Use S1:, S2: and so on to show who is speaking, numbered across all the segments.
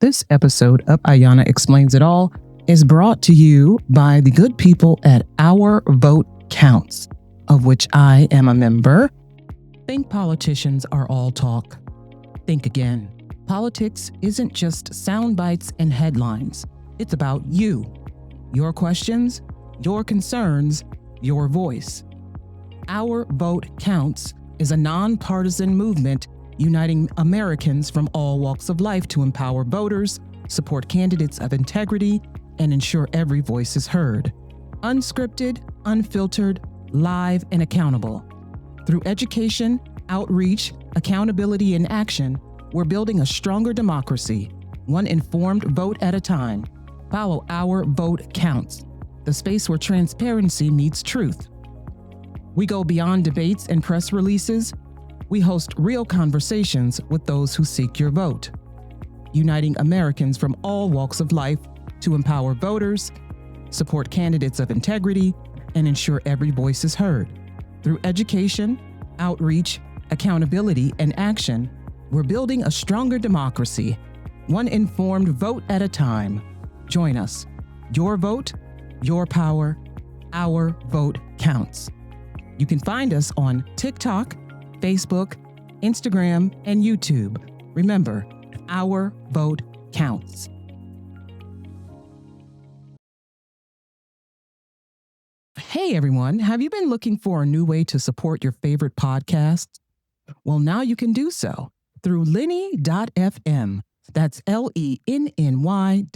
S1: This episode of Ayana Explains It All is brought to you by the good people at Our Vote Counts, of which I am a member. Think politicians are all talk. Think again. Politics isn't just sound bites and headlines. It's about you, your questions, your concerns, your voice. Our Vote Counts is a nonpartisan movement uniting Americans from all walks of life to empower voters, support candidates of integrity, and ensure every voice is heard. Unscripted, unfiltered, live, and accountable. Through education, outreach, accountability, and action, we're building a stronger democracy, one informed vote at a time. Follow Our Vote Counts, the space where transparency meets truth. We go beyond debates and press releases. We host real conversations with those who seek your vote, uniting Americans from all walks of life to empower voters, support candidates of integrity, and ensure every voice is heard. Through education, outreach, accountability, and action, we're building a stronger democracy, one informed vote at a time. Join us. Your vote, your power, our vote counts. You can find us on TikTok, Facebook, Instagram, and YouTube. Remember, our vote counts. Hey everyone, have you been looking for a new way to support your favorite podcasts? Well, now you can do so through Lenny.fm. That's LENNY.fm.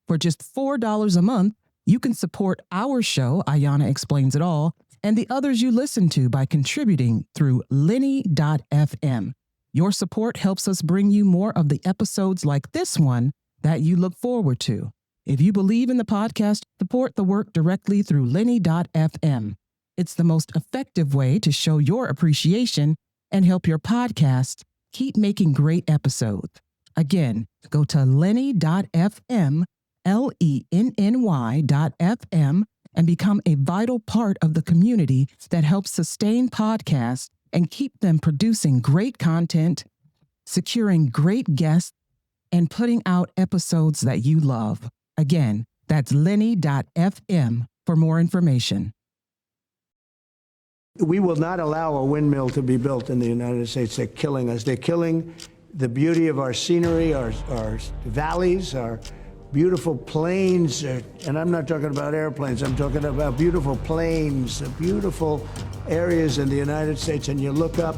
S1: For just $4 a month, you can support our show, Ayana Explains It All, and the others you listen to by contributing through Lenny.fm. Your support helps us bring you more of the episodes like this one that you look forward to. If you believe in the podcast, support the work directly through Lenny.fm. It's the most effective way to show your appreciation and help your podcast keep making great episodes. Again, go to Lenny.fm, LENNY.fm, and become a vital part of the community that helps sustain podcasts and keep them producing great content, securing great guests, and putting out episodes that you love. Again, that's Lenny.fm for more information.
S2: We will not allow a windmill to be built in the United States. They're killing us. They're killing the beauty of our scenery, our valleys, our beautiful plains, and I'm not talking about airplanes, I'm talking about beautiful plains, beautiful areas in the United States, and you look up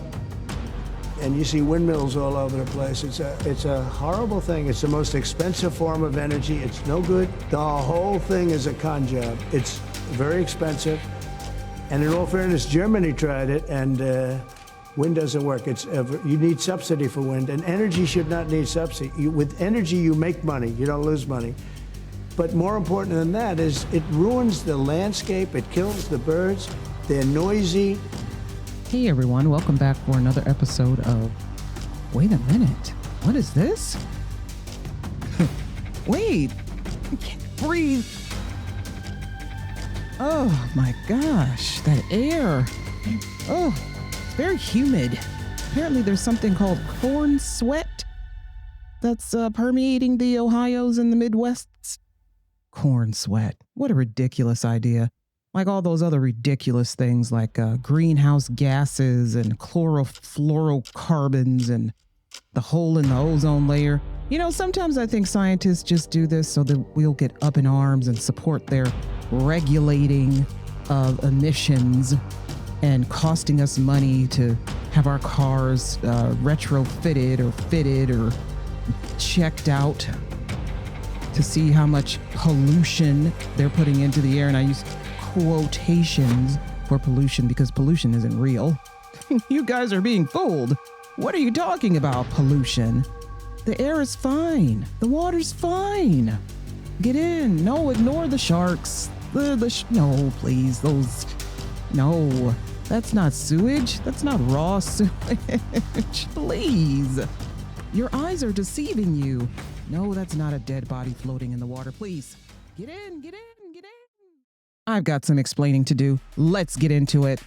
S2: and you see windmills all over the place. It's a horrible thing. It's the most expensive form of energy. It's no good. The whole thing is a con job. It's very expensive, and in all fairness, Germany tried it, and wind doesn't work. You need subsidy for wind, and energy should not need subsidy. With energy, you make money. You don't lose money. But more important than that is it ruins the landscape. It kills the birds. They're noisy.
S1: Hey everyone, welcome back for another episode of Wait a Minute, what is this? Wait, I can't breathe. Oh my gosh, that air. Oh, it's very humid. Apparently there's something called corn sweat that's permeating the Ohios and the Midwests. Corn sweat, what a ridiculous idea. Like all those other ridiculous things like greenhouse gases and chlorofluorocarbons and the hole in the ozone layer. You know, sometimes I think scientists just do this so that we'll get up in arms and support their regulating of emissions and costing us money to have our cars retrofitted or fitted or checked out to see how much pollution they're putting into the air. And I use quotations for pollution because pollution isn't real. You guys are being fooled. What are you talking about, pollution? The air is fine. The water's fine. Get in. No, ignore the sharks. No, please. No, that's not sewage. That's not raw sewage. Please. Your eyes are deceiving you. No, that's not a dead body floating in the water. Please. Get in. I've got some explaining to do. Let's get into it.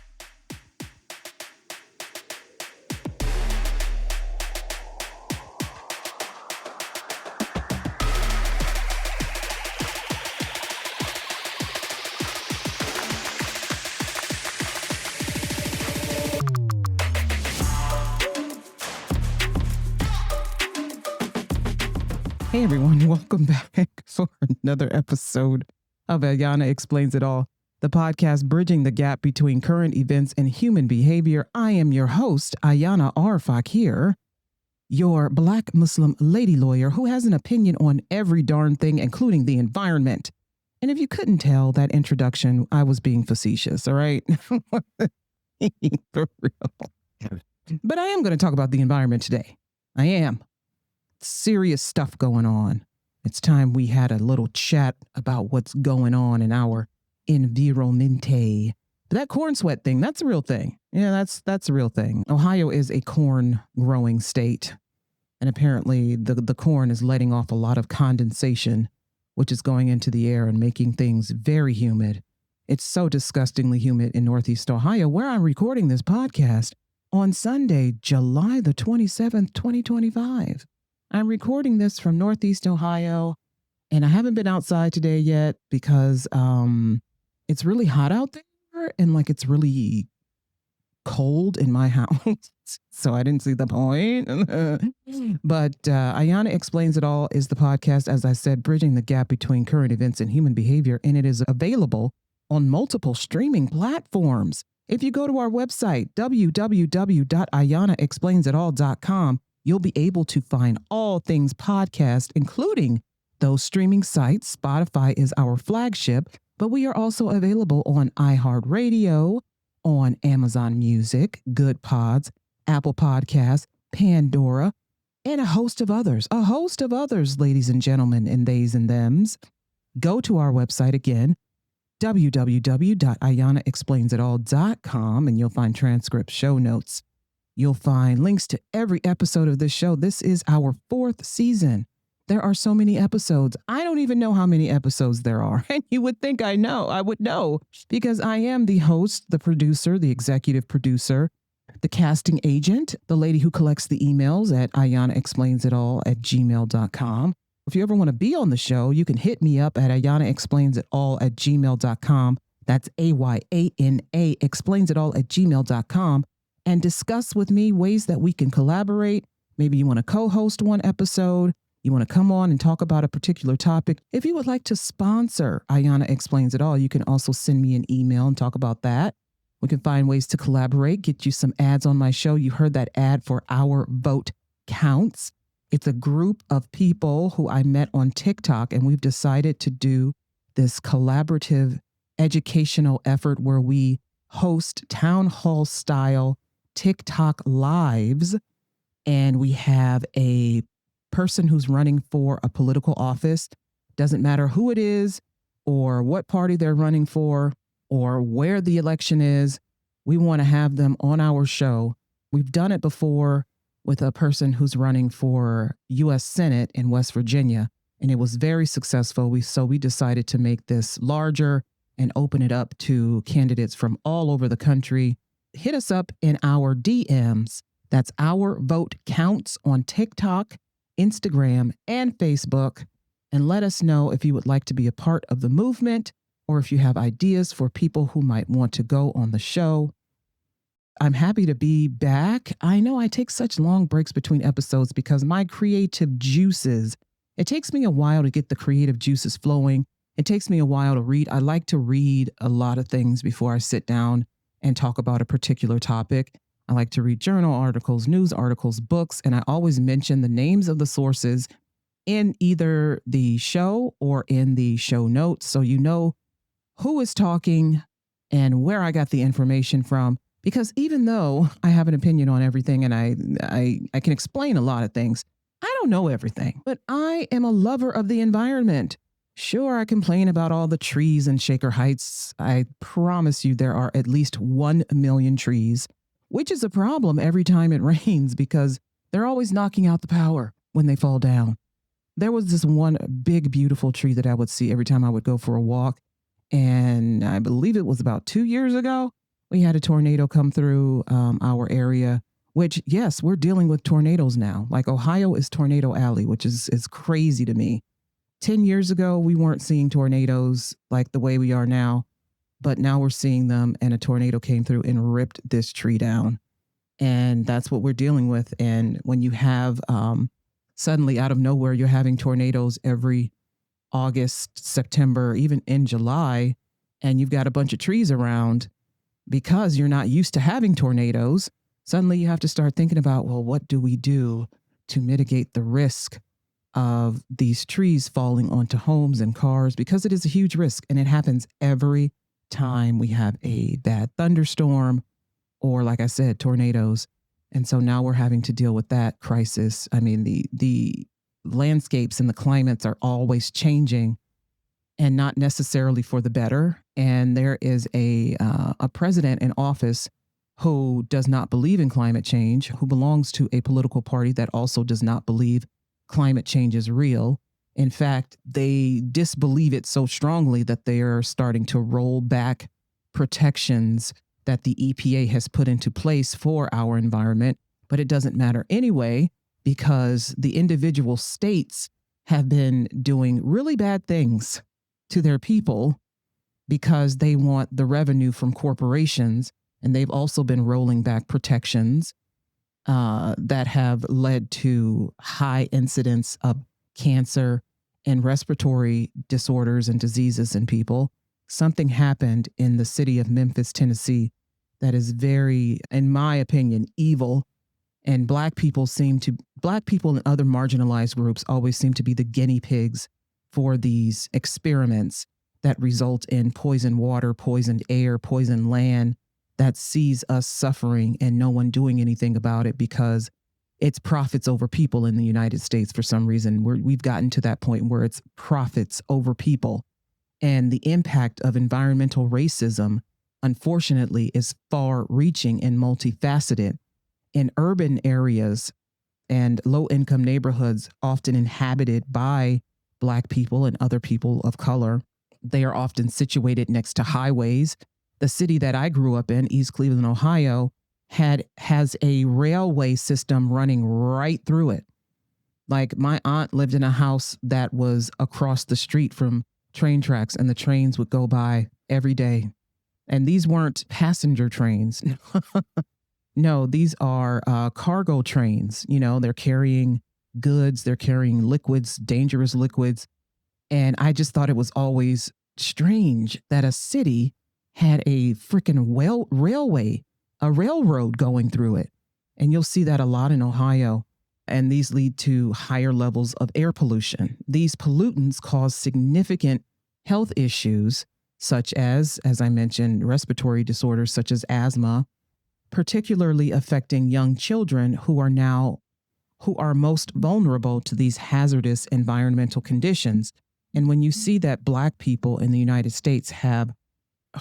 S1: Hey everyone, welcome back for another episode of Ayana Explains It All, the podcast bridging the gap between current events and human behavior. I am your host, Ayana Fakir, your Black Muslim lady lawyer who has an opinion on every darn thing, including the environment. And if you couldn't tell that introduction, I was being facetious, all right? For real. But I am going to talk about the environment today. I am. Serious stuff going on. It's time we had a little chat about what's going on in our environmente. That corn sweat thing, that's a real thing. Yeah, that's a real thing. Ohio is a corn growing state. And apparently the corn is letting off a lot of condensation, which is going into the air and making things very humid. It's so disgustingly humid in Northeast Ohio, where I'm recording this podcast on Sunday, July the 27th, 2025. I'm recording this from Northeast Ohio, and I haven't been outside today yet because it's really hot out there and like it's really cold in my house. So I didn't see the point. But Ayana Explains It All is the podcast, as I said, bridging the gap between current events and human behavior, and it is available on multiple streaming platforms. If you go to our website, www.ayanaexplainsitall.com, you'll be able to find all things podcast, including those streaming sites. Spotify is our flagship, but we are also available on iHeartRadio, on Amazon Music, Good Pods, Apple Podcasts, Pandora, and a host of others, ladies and gentlemen, and theys and thems. Go to our website again, www.ayanaexplainsitall.com, and you'll find transcripts, show notes. You'll find links to every episode of this show. This is our 4th season. There are so many episodes. I don't even know how many episodes there are. And you would think I would know, because I am the host, the producer, the executive producer, the casting agent, the lady who collects the emails at ayanaexplainsitall@gmail.com. If you ever want to be on the show, you can hit me up at ayanaexplainsitall@gmail.com. That's AYANA explainsitall@gmail.com. And discuss with me ways that we can collaborate. Maybe you want to co-host one episode. You want to come on and talk about a particular topic. If you would like to sponsor Ayana Explains It All, you can also send me an email and talk about that. We can find ways to collaborate, get you some ads on my show. You heard that ad for Our Vote Counts. It's a group of people who I met on TikTok, and we've decided to do this collaborative educational effort where we host town hall style TikTok lives, and we have a person who's running for a political office. Doesn't matter who it is or what party they're running for or where the election is. We want to have them on our show. We've done it before with a person who's running for U.S. Senate in West Virginia, and it was very successful. So we decided to make this larger and open it up to candidates from all over the country. Hit us up in our DMs. That's Our Vote Counts on TikTok, Instagram, and Facebook. And let us know if you would like to be a part of the movement or if you have ideas for people who might want to go on the show. I'm happy to be back. I know I take such long breaks between episodes because my creative juices, it takes me a while to get the creative juices flowing. It takes me a while to read. I like to read a lot of things before I sit down and talk about a particular topic. I like to read journal articles, news articles, books, and I always mention the names of the sources in either the show or in the show notes, so you know who is talking and where I got the information from. Because even though I have an opinion on everything and I can explain a lot of things, I don't know everything, but I am a lover of the environment. Sure, I complain about all the trees in Shaker Heights. I promise you there are at least 1 million trees, which is a problem every time it rains because they're always knocking out the power when they fall down. There was this one big, beautiful tree that I would see every time I would go for a walk. And I believe it was about 2 years ago, we had a tornado come through our area, which, yes, we're dealing with tornadoes now. Like Ohio is Tornado Alley, which is crazy to me. 10 years ago, we weren't seeing tornadoes like the way we are now, but now we're seeing them, and a tornado came through and ripped this tree down. And that's what we're dealing with. And when you have Suddenly, out of nowhere, you're having tornadoes every August, September, even in July, and you've got a bunch of trees around because you're not used to having tornadoes. Suddenly, you have to start thinking about, well, what do we do to mitigate the risk of these trees falling onto homes and cars? Because it is a huge risk, and it happens every time we have a bad thunderstorm or, like I said, tornadoes. And so now we're having to deal with that crisis. I mean, the landscapes and the climates are always changing, and not necessarily for the better. And there is a president in office who does not believe in climate change, who belongs to a political party that also does not believe climate change is real. In fact, they disbelieve it so strongly that they are starting to roll back protections that the EPA has put into place for our environment. But it doesn't matter anyway, because the individual states have been doing really bad things to their people because they want the revenue from corporations. And they've also been rolling back protections that have led to high incidence of cancer and respiratory disorders and diseases in people. Something happened in the city of Memphis, Tennessee, that is very, in my opinion, evil. And Black people and other marginalized groups always seem to be the guinea pigs for these experiments that result in poisoned water, poisoned air, poisoned land that sees us suffering and no one doing anything about it because it's profits over people in the United States. For some reason, we've gotten to that point where it's profits over people. And the impact of environmental racism, unfortunately, is far reaching and multifaceted. In urban areas and low-income neighborhoods often inhabited by Black people and other people of color, they are often situated next to highways. The city that I grew up in, East Cleveland, Ohio, has a railway system running right through it. Like, my aunt lived in a house that was across the street from train tracks, and the trains would go by every day. And these weren't passenger trains. No, these are cargo trains. You know, they're carrying goods, they're carrying liquids, dangerous liquids. And I just thought it was always strange that a city had a freaking railway, a railroad going through it. And you'll see that a lot in Ohio. And these lead to higher levels of air pollution. These pollutants cause significant health issues, such as I mentioned, respiratory disorders such as asthma, particularly affecting young children who are most vulnerable to these hazardous environmental conditions. And when you see that Black people in the United States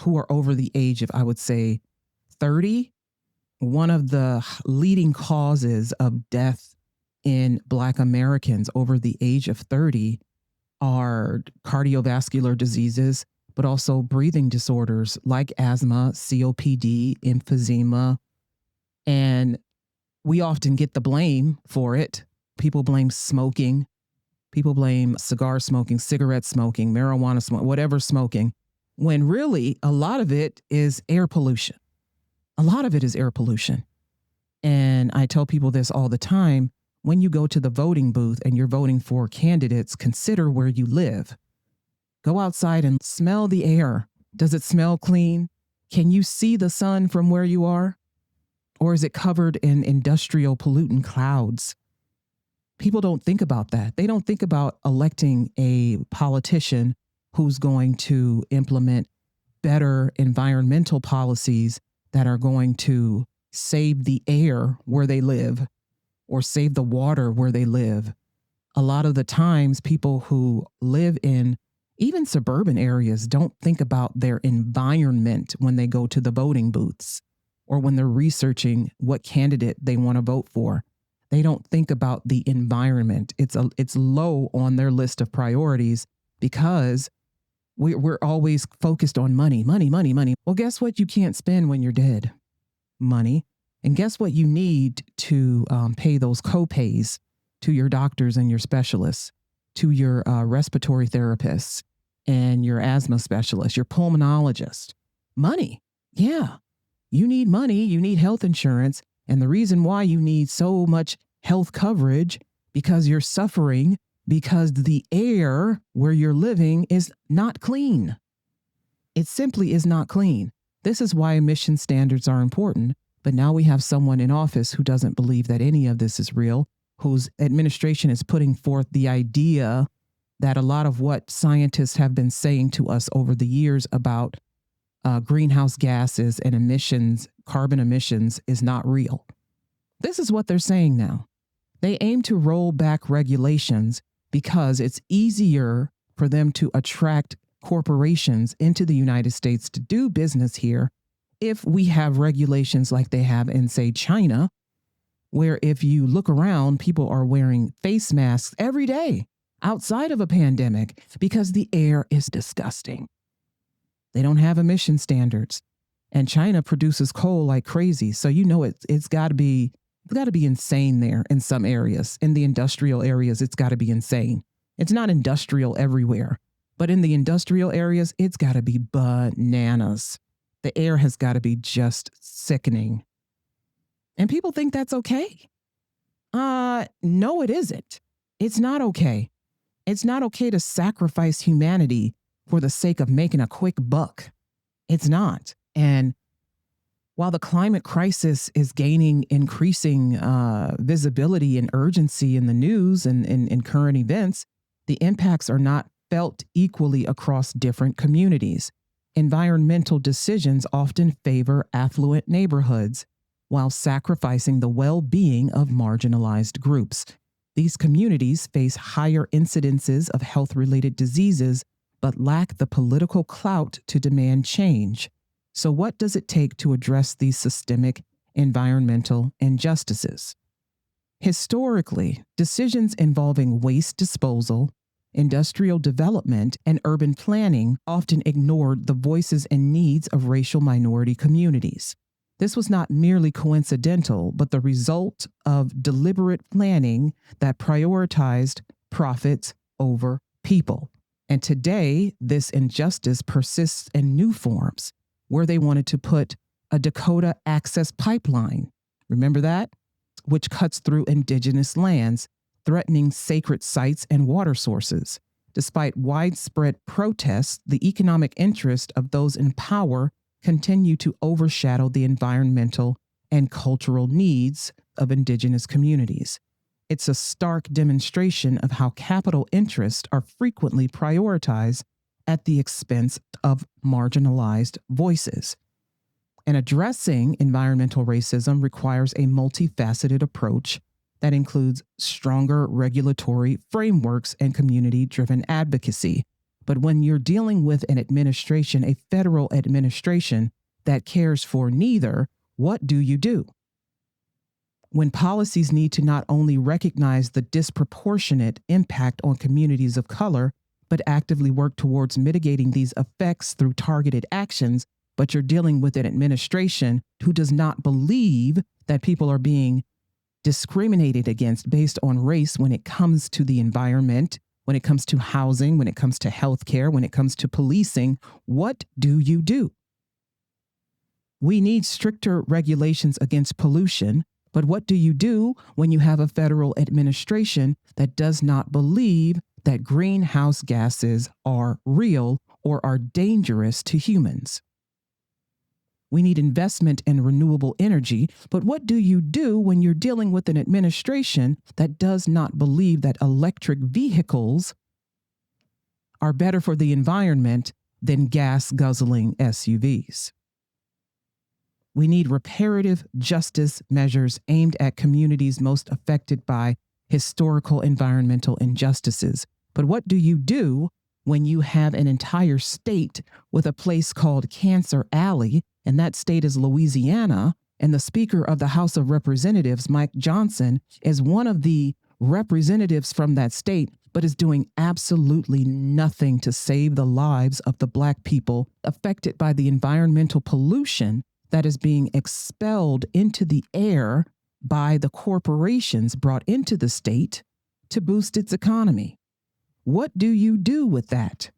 S1: who are over the age of, I would say, 30, one of the leading causes of death in Black Americans over the age of 30 are cardiovascular diseases, but also breathing disorders like asthma, COPD, emphysema. And we often get the blame for it. People blame smoking. People blame cigar smoking, cigarette smoking, marijuana smoking, whatever smoking, when really a lot of it is air pollution. A lot of it is air pollution. And I tell people this all the time. When you go to the voting booth and you're voting for candidates, consider where you live. Go outside and smell the air. Does it smell clean? Can you see the sun from where you are? Or is it covered in industrial pollutant clouds? People don't think about that. They don't think about electing a politician who's going to implement better environmental policies that are going to save the air where they live or save the water where they live. A lot of the times, people who live in even suburban areas don't think about their environment when they go to the voting booths or when they're researching what candidate they want to vote for. They don't think about the environment. It's low on their list of priorities because we're always focused on money, money, money, money. Well, guess what you can't spend when you're dead? Money. And guess what you need to pay those co-pays to your doctors and your specialists, to your respiratory therapists and your asthma specialist, your pulmonologist? Money. Yeah. You need money. You need health insurance. And the reason why you need so much health coverage because you're suffering because the air where you're living is not clean. It simply is not clean. This is why emission standards are important. But now we have someone in office who doesn't believe that any of this is real, whose administration is putting forth the idea that a lot of what scientists have been saying to us over the years about greenhouse gases and emissions, carbon emissions, is not real. This is what they're saying now. They aim to roll back regulations because it's easier for them to attract corporations into the United States to do business here if we have regulations like they have in, say, China, where if you look around, people are wearing face masks every day outside of a pandemic because the air is disgusting. They don't have emission standards. And China produces coal like crazy. So you know it's got to be insane there in some areas. In the industrial areas, it's got to be insane. It's not industrial everywhere, but in the industrial areas, it's got to be bananas. The air has got to be just sickening. And people think that's okay. No, it isn't. It's not okay. It's not okay to sacrifice humanity for the sake of making a quick buck. It's not. And while the climate crisis is gaining increasing visibility and urgency in the news and in current events, the impacts are not felt equally across different communities. Environmental decisions often favor affluent neighborhoods while sacrificing the well-being of marginalized groups. These communities face higher incidences of health-related diseases but lack the political clout to demand change. So what does it take to address these systemic environmental injustices? Historically, decisions involving waste disposal, industrial development, and urban planning often ignored the voices and needs of racial minority communities. This was not merely coincidental, but the result of deliberate planning that prioritized profits over people. And today, this injustice persists in new forms, where they wanted to put a Dakota Access Pipeline, remember that? Which cuts through indigenous lands, threatening sacred sites and water sources. Despite widespread protests, the economic interest of those in power continue to overshadow the environmental and cultural needs of indigenous communities. It's a stark demonstration of how capital interests are frequently prioritized at the expense of marginalized voices. And addressing environmental racism requires a multifaceted approach that includes stronger regulatory frameworks and community-driven advocacy. But when you're dealing with an administration, a federal administration that cares for neither, what do you do? When policies need to not only recognize the disproportionate impact on communities of color, but actively work towards mitigating these effects through targeted actions, but you're dealing with an administration who does not believe that people are being discriminated against based on race when it comes to the environment, when it comes to housing, when it comes to healthcare, when it comes to policing, what do you do? We need stricter regulations against pollution, but what do you do when you have a federal administration that does not believe that greenhouse gases are real or are dangerous to humans? We need investment in renewable energy, but what do you do when you're dealing with an administration that does not believe that electric vehicles are better for the environment than gas-guzzling SUVs? We need reparative justice measures aimed at communities most affected by historical environmental injustices. But what do you do when you have an entire state with a place called Cancer Alley, and that state is Louisiana, and the Speaker of the House of Representatives, Mike Johnson, is one of the representatives from that state, but is doing absolutely nothing to save the lives of the Black people affected by the environmental pollution that is being expelled into the air by the corporations brought into the state to boost its economy? What do you do with that?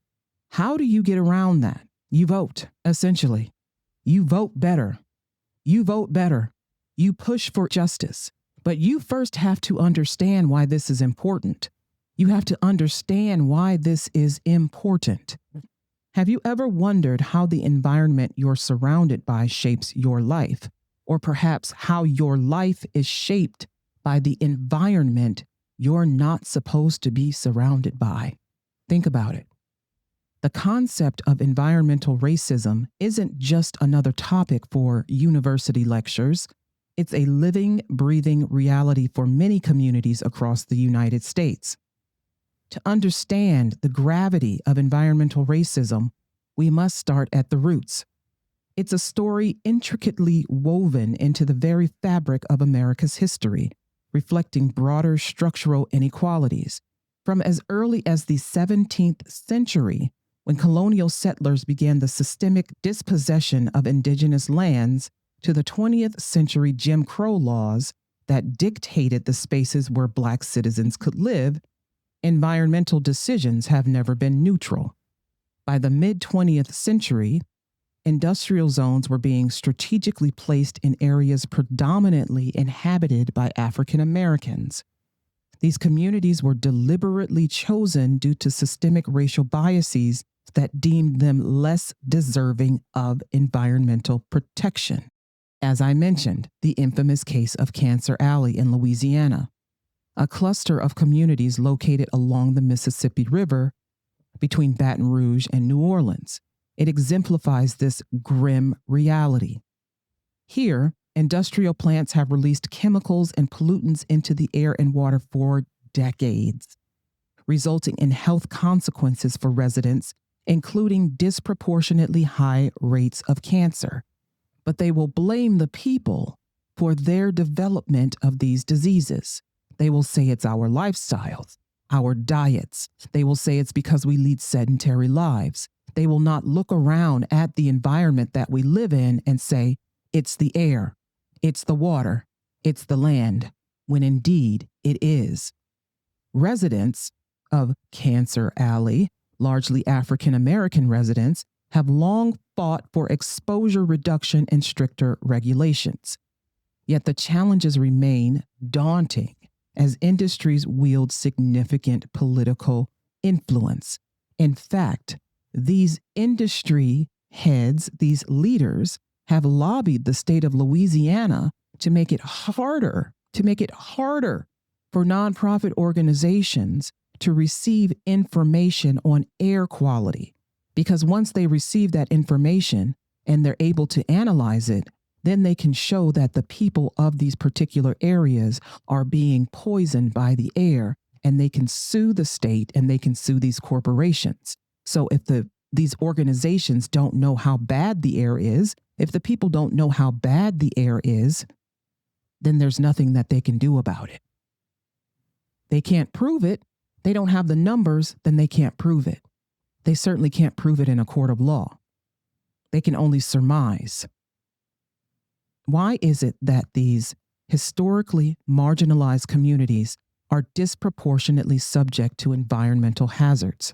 S1: How do you get around that? You vote, essentially. You vote better. You vote better. You push for justice. But you first have to understand why this is important. You have to understand why this is important. Have you ever wondered how the environment you're surrounded by shapes your life? Or perhaps how your life is shaped by the environment you're not supposed to be surrounded by? Think about it. The concept of environmental racism isn't just another topic for university lectures. It's a living, breathing reality for many communities across the United States. To understand the gravity of environmental racism, we must start at the roots. It's a story intricately woven into the very fabric of America's history, reflecting broader structural inequalities. From as early as the 17th century, when colonial settlers began the systemic dispossession of indigenous lands, to the 20th century Jim Crow laws that dictated the spaces where Black citizens could live, environmental decisions have never been neutral. By the mid-20th century, industrial zones were being strategically placed in areas predominantly inhabited by African Americans. These communities were deliberately chosen due to systemic racial biases that deemed them less deserving of environmental protection. As I mentioned, the infamous case of Cancer Alley in Louisiana, a cluster of communities located along the Mississippi River between Baton Rouge and New Orleans. It exemplifies this grim reality. Here, industrial plants have released chemicals and pollutants into the air and water for decades, resulting in health consequences for residents, including disproportionately high rates of cancer. But they will blame the people for their development of these diseases. They will say it's our lifestyles, our diets. They will say it's because we lead sedentary lives. They will not look around at the environment that we live in and say, it's the air, it's the water, it's the land, when indeed it is. Residents of Cancer Alley, largely African American residents, have long fought for exposure reduction and stricter regulations. Yet the challenges remain daunting as industries wield significant political influence. In fact, these industry heads, these leaders, have lobbied the state of Louisiana to make it harder for nonprofit organizations to receive information on air quality. Because once they receive that information and they're able to analyze it, then they can show that the people of these particular areas are being poisoned by the air, and they can sue the state and they can sue these corporations. So if these organizations don't know how bad the air is, if the people don't know how bad the air is, then there's nothing that they can do about it. They can't prove it. They don't have the numbers, then they can't prove it. They certainly can't prove it in a court of law. They can only surmise. Why is it that these historically marginalized communities are disproportionately subject to environmental hazards?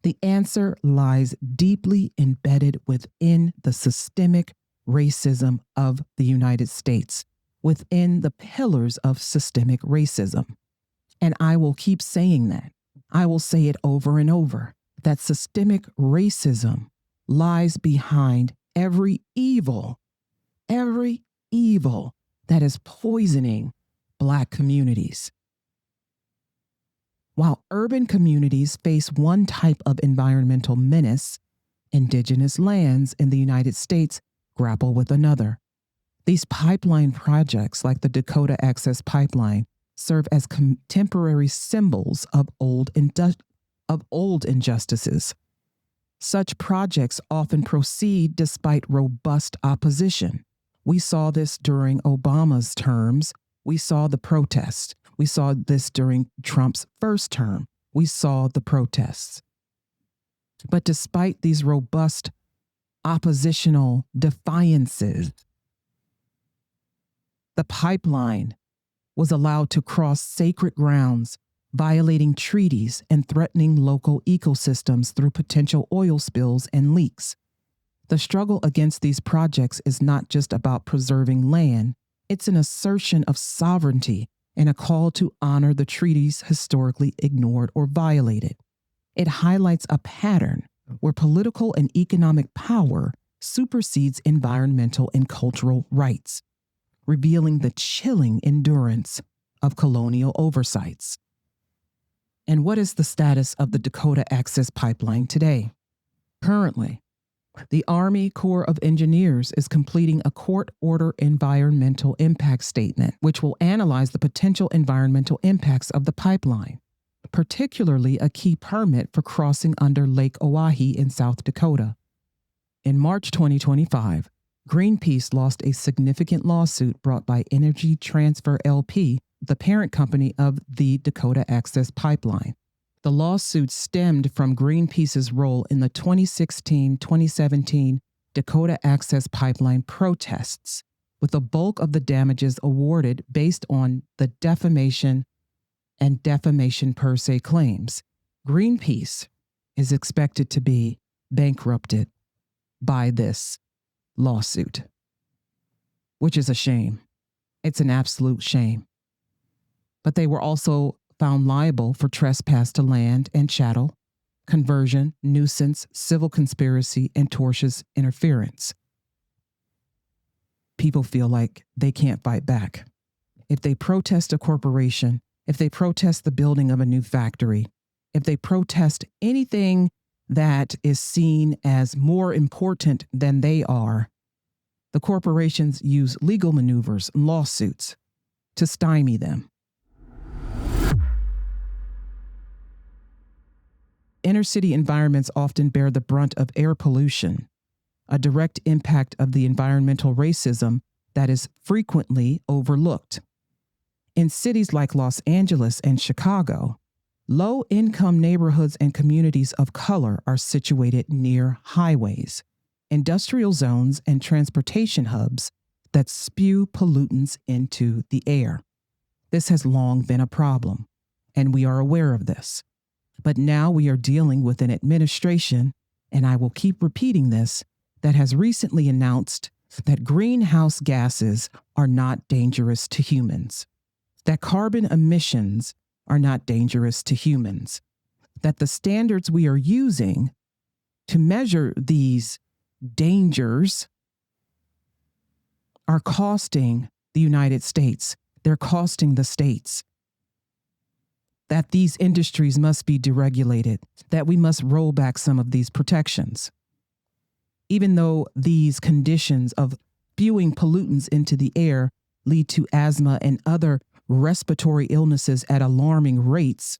S1: The answer lies deeply embedded within the systemic racism of the United States, within the pillars of systemic racism. And I will keep saying that. I will say it over and over, that systemic racism lies behind every evil that is poisoning Black communities. While urban communities face one type of environmental menace, indigenous lands in the United States grapple with another. These pipeline projects, like the Dakota Access Pipeline, serve as contemporary symbols of old injustices. Such projects often proceed despite robust opposition. We saw this during Obama's terms. We saw the protests. We saw this during Trump's first term. We saw the protests. But despite these robust oppositional defiances, the pipeline was allowed to cross sacred grounds, violating treaties and threatening local ecosystems through potential oil spills and leaks. The struggle against these projects is not just about preserving land, It's an assertion of sovereignty and a call to honor the treaties historically ignored or violated. It highlights a pattern where political and economic power supersedes environmental and cultural rights, revealing the chilling endurance of colonial oversights. And what is the status of the Dakota Access Pipeline today? Currently, the Army Corps of Engineers is completing a court-order environmental impact statement, which will analyze the potential environmental impacts of the pipeline, particularly a key permit for crossing under Lake Oahe in South Dakota. In March 2025, Greenpeace lost a significant lawsuit brought by Energy Transfer LP, the parent company of the Dakota Access Pipeline. The lawsuit stemmed from Greenpeace's role in the 2016-2017 Dakota Access Pipeline protests, with the bulk of the damages awarded based on the defamation and defamation per se claims. Greenpeace is expected to be bankrupted by this lawsuit, which is a shame. It's an absolute shame. But they were also found liable for trespass to land and chattel, conversion, nuisance, civil conspiracy, and tortious interference. People feel like they can't fight back. If they protest a corporation, if they protest the building of a new factory, if they protest anything that is seen as more important than they are, the corporations use legal maneuvers and lawsuits to stymie them. Inner-city environments often bear the brunt of air pollution, a direct impact of the environmental racism that is frequently overlooked. In cities like Los Angeles and Chicago, low-income neighborhoods and communities of color are situated near highways, industrial zones, and transportation hubs that spew pollutants into the air. This has long been a problem, and we are aware of this. But now we are dealing with an administration, and I will keep repeating this, that has recently announced that greenhouse gases are not dangerous to humans, that carbon emissions are not dangerous to humans, that the standards we are using to measure these dangers are costing the United States. They're costing the states. That these industries must be deregulated, that we must roll back some of these protections. Even though these conditions of spewing pollutants into the air lead to asthma and other respiratory illnesses at alarming rates,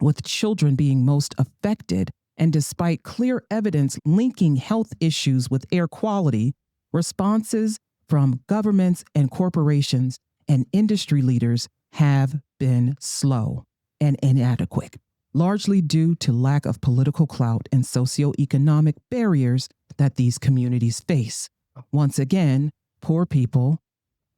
S1: with children being most affected, and despite clear evidence linking health issues with air quality, responses from governments and corporations and industry leaders have been slow and inadequate, largely due to lack of political clout and socioeconomic barriers that these communities face. Once again, poor people,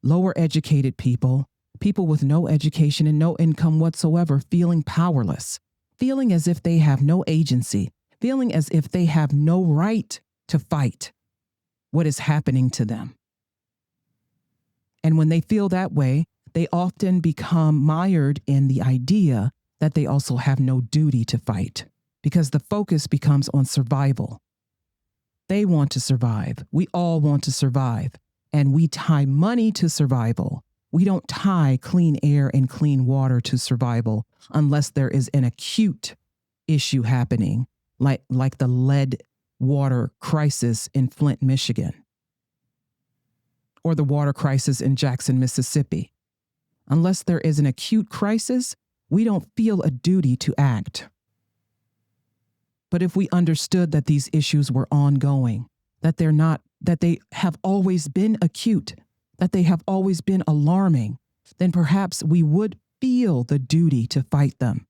S1: lower educated people, people with no education and no income whatsoever, feeling powerless, feeling as if they have no agency, feeling as if they have no right to fight what is happening to them. And when they feel that way, they often become mired in the idea that they also have no duty to fight, because the focus becomes on survival. They want to survive. We all want to survive. And we tie money to survival. We don't tie clean air and clean water to survival unless there is an acute issue happening, like the lead water crisis in Flint, Michigan, or the water crisis in Jackson, Mississippi. Unless there is an acute crisis, we don't feel a duty to act. But if we understood that these issues were ongoing, that they have always been acute, that they have always been alarming, then perhaps we would feel the duty to fight them.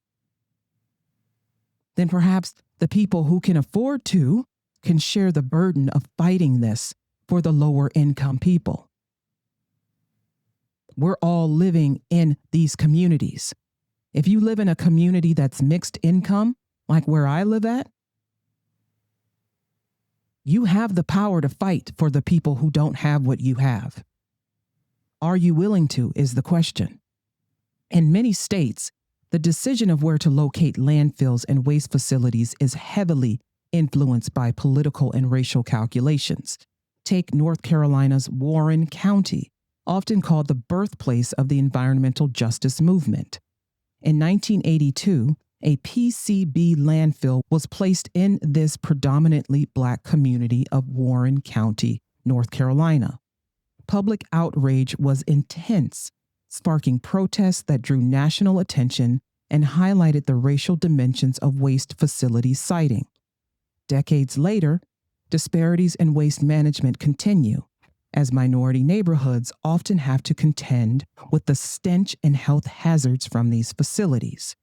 S1: Then perhaps the people who can afford to can share the burden of fighting this for the lower income people. We're all living in these communities. If you live in a community that's mixed income, like where I live at, you have the power to fight for the people who don't have what you have. Are you willing to is the question. In many states, the decision of where to locate landfills and waste facilities is heavily influenced by political and racial calculations. Take North Carolina's Warren County, often called the birthplace of the environmental justice movement. In 1982, a PCB landfill was placed in this predominantly Black community of Warren County, North Carolina. Public outrage was intense, sparking protests that drew national attention and highlighted the racial dimensions of waste facility siting. Decades later, disparities in waste management continue, as minority neighborhoods often have to contend with the stench and health hazards from these facilities.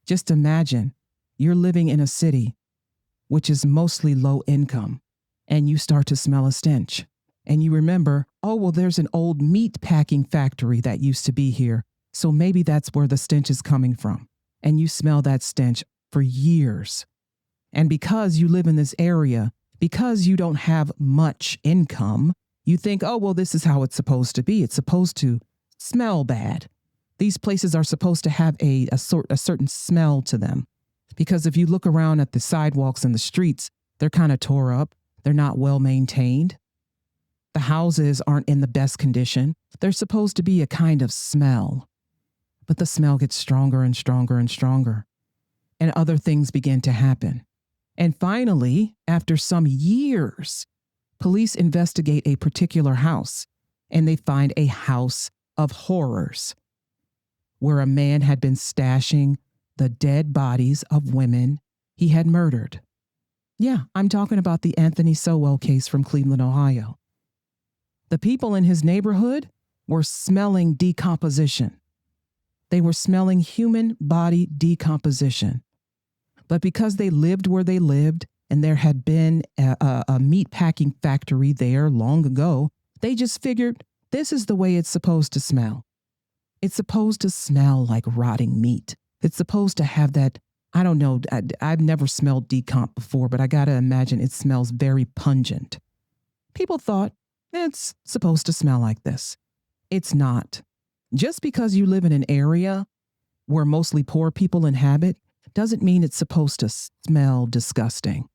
S1: Just imagine you're living in a city which is mostly low income, and you start to smell a stench. And you remember, oh, well, there's an old meat packing factory that used to be here, so maybe that's where the stench is coming from. And you smell that stench for years. And because you live in this area, because you don't have much income, you think, oh, well, this is how it's supposed to be. It's supposed to smell bad. These places are supposed to have a certain smell to them. Because if you look around at the sidewalks and the streets, they're kind of tore up. They're not well maintained. The houses aren't in the best condition. There's supposed to be a kind of smell. But the smell gets stronger and stronger and stronger. And other things begin to happen. And finally, after some years, police investigate a particular house, and they find a house of horrors where a man had been stashing the dead bodies of women he had murdered. Yeah, I'm talking about the Anthony Sowell case from Cleveland, Ohio. The people in his neighborhood were smelling decomposition. They were smelling human body decomposition. But because they lived where they lived and there had been a meat packing factory there long ago, they just figured this is the way it's supposed to smell. It's supposed to smell like rotting meat. It's supposed to have that, I don't know, I've never smelled decomp before, but I got to imagine it smells very pungent. People thought it's supposed to smell like this. It's not. Just because you live in an area where mostly poor people inhabit doesn't mean it's supposed to smell disgusting.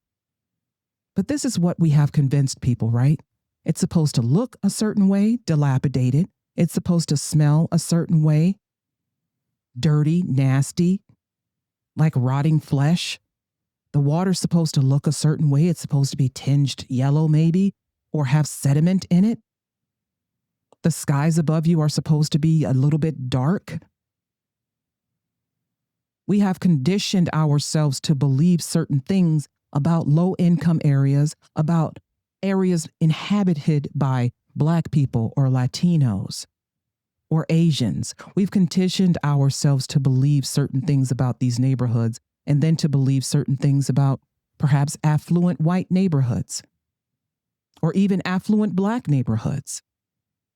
S1: But this is what we have convinced people, right? It's supposed to look a certain way, dilapidated. It's supposed to smell a certain way, dirty, nasty, like rotting flesh. The water's supposed to look a certain way. It's supposed to be tinged yellow, maybe, or have sediment in it. The skies above you are supposed to be a little bit dark. We have conditioned ourselves to believe certain things about low-income areas, about areas inhabited by Black people or Latinos or Asians. We've conditioned ourselves to believe certain things about these neighborhoods and then to believe certain things about perhaps affluent white neighborhoods or even affluent Black neighborhoods.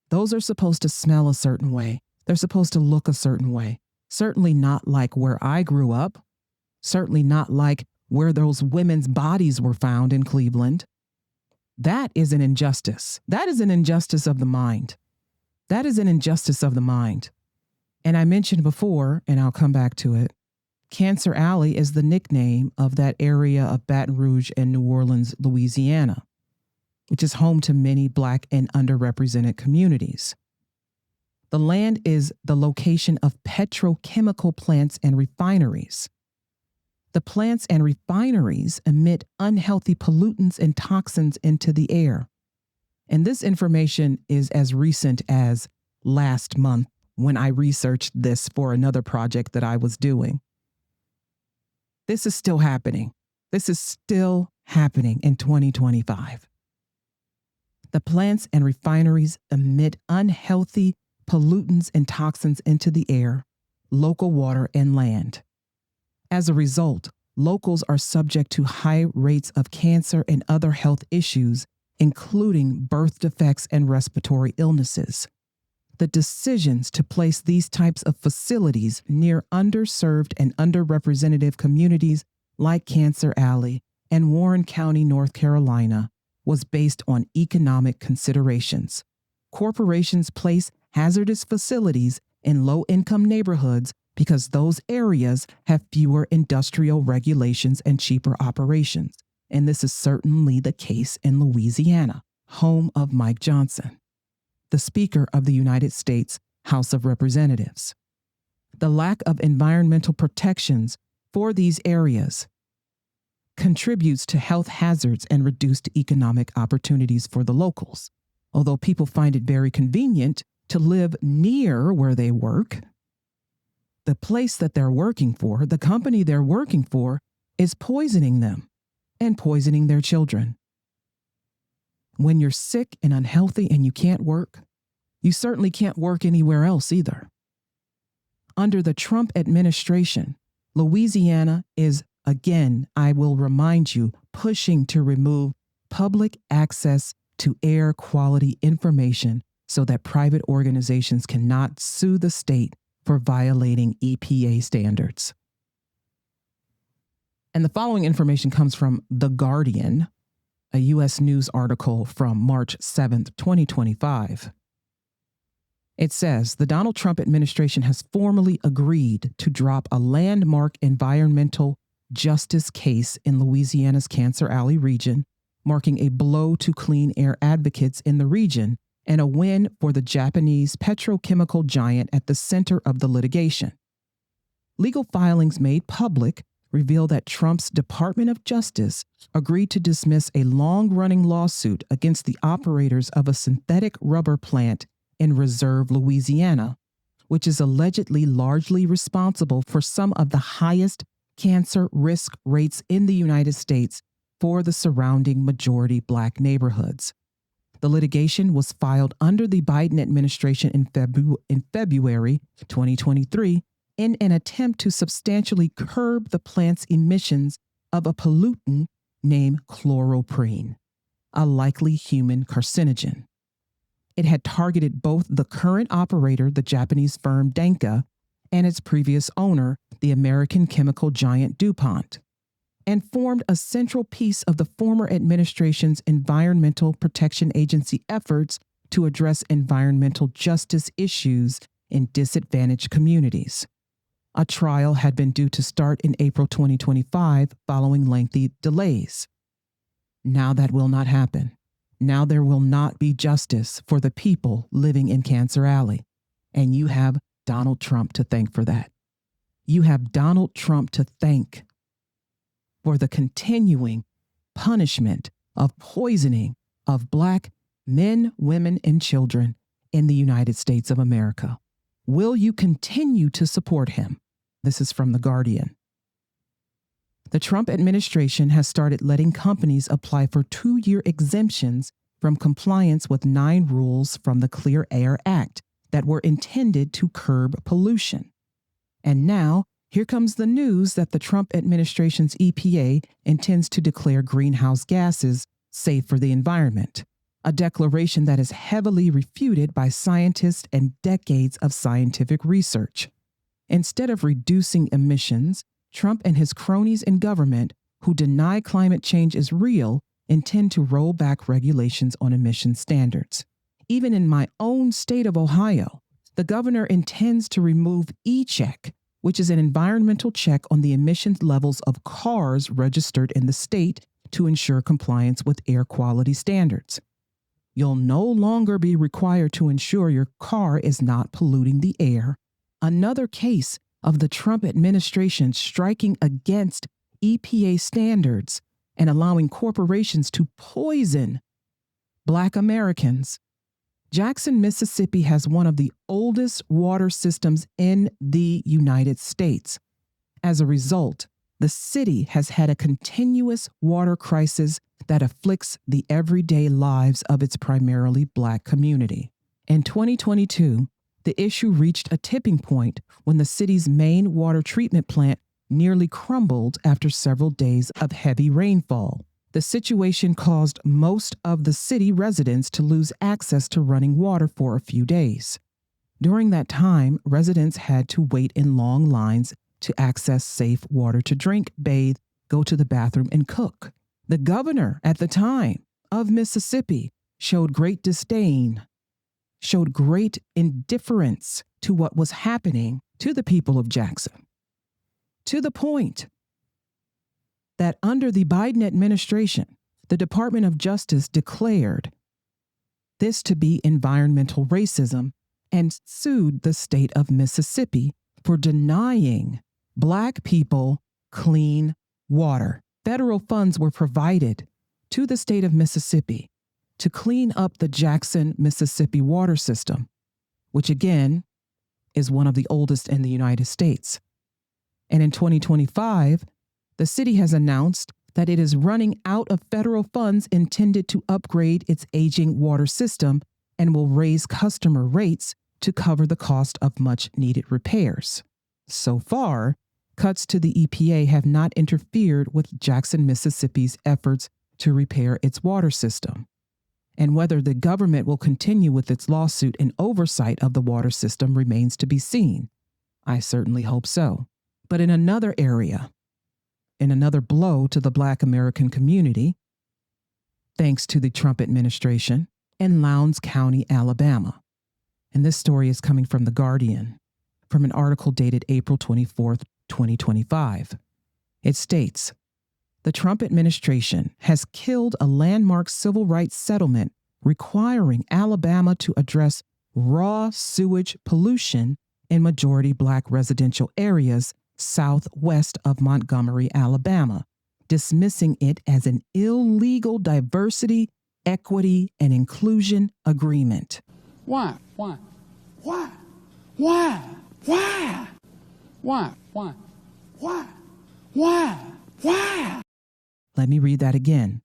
S1: Those are supposed to smell a certain way. They're supposed to look a certain way. Certainly not like where I grew up. Certainly not like where those women's bodies were found in Cleveland. That is an injustice. That is an injustice of the mind. That is an injustice of the mind. And I mentioned before, and I'll come back to it, Cancer Alley is the nickname of that area of Baton Rouge and New Orleans, Louisiana, which is home to many Black and underrepresented communities. The land is the location of petrochemical plants and refineries. The plants and refineries emit unhealthy pollutants and toxins into the air. And this information is as recent as last month when I researched this for another project that I was doing. This is still happening. This is still happening in 2025. The plants and refineries emit unhealthy pollutants and toxins into the air, local water, and land. As a result, locals are subject to high rates of cancer and other health issues, including birth defects and respiratory illnesses. The decisions to place these types of facilities near underserved and underrepresented communities like Cancer Alley and Warren County, North Carolina, was based on economic considerations. Corporations place hazardous facilities in low-income neighborhoods because those areas have fewer industrial regulations and cheaper operations. And this is certainly the case in Louisiana, home of Mike Johnson, the Speaker of the United States House of Representatives. The lack of environmental protections for these areas contributes to health hazards and reduced economic opportunities for the locals. Although people find it very convenient to live near where they work, the place that they're working for, the company they're working for, is poisoning them and poisoning their children. When you're sick and unhealthy and you can't work, you certainly can't work anywhere else either. Under the Trump administration, Louisiana is, again, I will remind you, pushing to remove public access to air quality information so that private organizations cannot sue the state for violating EPA standards. And the following information comes from The Guardian, a U.S. News article from March 7th, 2025. It says, the Donald Trump administration has formally agreed to drop a landmark environmental justice case in Louisiana's Cancer Alley region, marking a blow to clean air advocates in the region and a win for the Japanese petrochemical giant at the center of the litigation. Legal filings made public reveal that Trump's Department of Justice agreed to dismiss a long-running lawsuit against the operators of a synthetic rubber plant in Reserve, Louisiana, which is allegedly largely responsible for some of the highest cancer risk rates in the United States for the surrounding majority Black neighborhoods. The litigation was filed under the Biden administration in February 2023 in an attempt to substantially curb the plant's emissions of a pollutant named chloroprene, a likely human carcinogen. It had targeted both the current operator, the Japanese firm Denka, and its previous owner, the American chemical giant DuPont, and formed a central piece of the former administration's Environmental Protection Agency efforts to address environmental justice issues in disadvantaged communities. A trial had been due to start in April 2025 following lengthy delays. Now that will not happen. Now there will not be justice for the people living in Cancer Alley. And you have Donald Trump to thank for that. You have Donald Trump to thank for the continuing punishment of poisoning of Black men, women, and children in the United States of America. Will you continue to support him? This is from The Guardian. The Trump administration has started letting companies apply for 2-year exemptions from compliance with 9 rules from the Clear Air Act that were intended to curb pollution. And now, here comes the news that the Trump administration's EPA intends to declare greenhouse gases safe for the environment, a declaration that is heavily refuted by scientists and decades of scientific research. Instead of reducing emissions, Trump and his cronies in government who deny climate change is real intend to roll back regulations on emission standards. Even in my own state of Ohio, the governor intends to remove e-check, which is an environmental check on the emissions levels of cars registered in the state to ensure compliance with air quality standards. You'll no longer be required to ensure your car is not polluting the air. Another case of the Trump administration striking against EPA standards and allowing corporations to poison Black Americans. Jackson, Mississippi has one of the oldest water systems in the United States. As a result, the city has had a continuous water crisis that afflicts the everyday lives of its primarily Black community. In 2022, the issue reached a tipping point when the city's main water treatment plant nearly crumbled after several days of heavy rainfall. The situation caused most of the city residents to lose access to running water for a few days. During that time, residents had to wait in long lines to access safe water to drink, bathe, go to the bathroom, and cook. The governor at the time of Mississippi showed great disdain showed great indifference to what was happening to the people of Jackson, to the point that under the Biden administration, the Department of Justice declared this to be environmental racism and sued the state of Mississippi for denying Black people clean water. Federal funds were provided to the state of Mississippi to clean up the Jackson, Mississippi water system, which again is one of the oldest in the United States. And in 2025, the city has announced that it is running out of federal funds intended to upgrade its aging water system and will raise customer rates to cover the cost of much needed repairs. So far, cuts to the EPA have not interfered with Jackson, Mississippi's efforts to repair its water system. And whether the government will continue with its lawsuit and oversight of the water system remains to be seen. I certainly hope so. But in another area, in another blow to the Black American community, thanks to the Trump administration, in Lowndes County, Alabama. And this story is coming from The Guardian, from an article dated April 24th, 2025. It states, the Trump administration has killed a landmark civil rights settlement requiring Alabama to address raw sewage pollution in majority Black residential areas southwest of Montgomery, Alabama, dismissing it as an illegal diversity, equity, and inclusion agreement.
S3: Why?
S1: Let me read that again.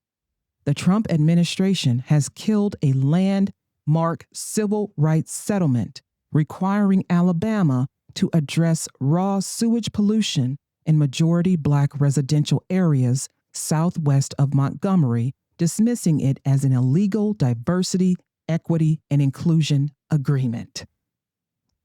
S1: The Trump administration has killed a landmark civil rights settlement requiring Alabama to address raw sewage pollution in majority Black residential areas southwest of Montgomery, dismissing it as an illegal diversity, equity, and inclusion agreement.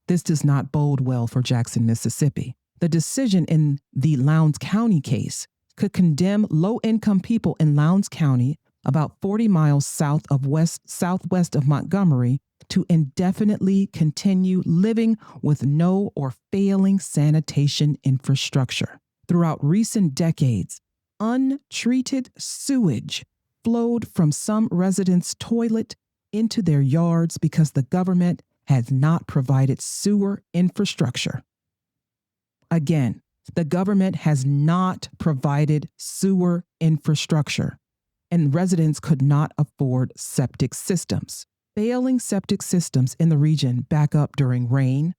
S1: This does not bode well for Jackson, Mississippi. The decision in the Lowndes County case could condemn low-income people in Lowndes County, about 40 miles southwest of Montgomery, to indefinitely continue living with no or failing sanitation infrastructure. Throughout recent decades, untreated sewage flowed from some residents' toilet into their yards because the government has not provided sewer infrastructure. Again, the government has not provided sewer infrastructure, and residents could not afford septic systems. Failing septic systems in the region back up during rain,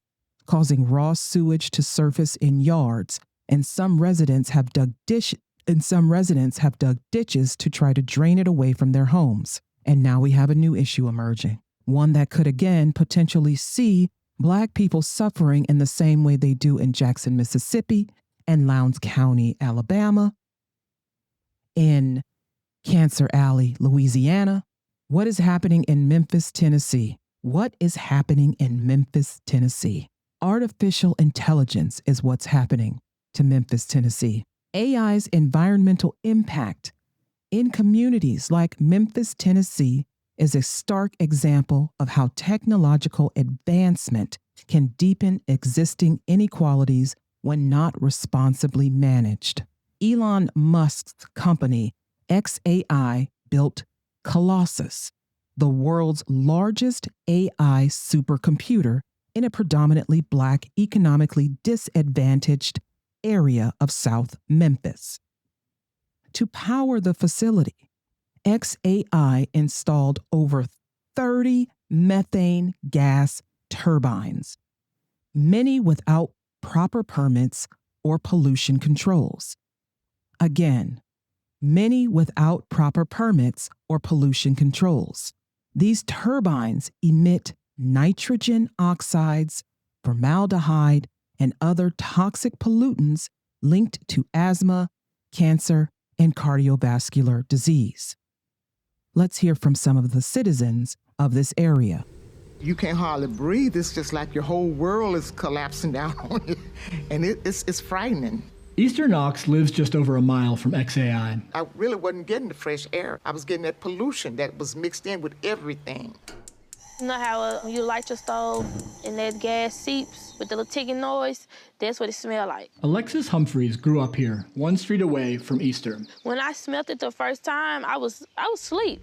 S1: causing raw sewage to surface in yards, and some residents have dug ditches to try to drain it away from their homes. And now we have a new issue emerging, one that could again potentially see Black people suffering in the same way they do in Jackson, Mississippi, and Lowndes County, Alabama, in Cancer Alley, Louisiana. What is happening in Memphis, Tennessee? What is happening in Memphis, Tennessee? Artificial intelligence is what's happening to Memphis, Tennessee. AI's environmental impact in communities like Memphis, Tennessee is a stark example of how technological advancement can deepen existing inequalities when not responsibly managed. Elon Musk's company, xAI, built Colossus, the world's largest AI supercomputer in a predominantly Black, economically disadvantaged area of South Memphis. To power the facility, xAI installed over 30 methane gas turbines, many without proper permits or pollution controls. Again, many without proper permits or pollution controls. These turbines emit nitrogen oxides, formaldehyde, and other toxic pollutants linked to asthma, cancer, and cardiovascular disease. Let's hear from some of the citizens of this area.
S4: You can't hardly breathe. It's just like your whole world is collapsing down on you, and it's frightening.
S5: Easter Knox lives just over a mile from xAI.
S4: I really wasn't getting the fresh air. I was getting that pollution that was mixed in with everything.
S3: You know how when you light your stove and that gas seeps with the little ticking noise? That's what it smells like.
S5: Alexis Humphreys grew up here, one street away from Easter.
S3: When I smelled it the first time, I was asleep.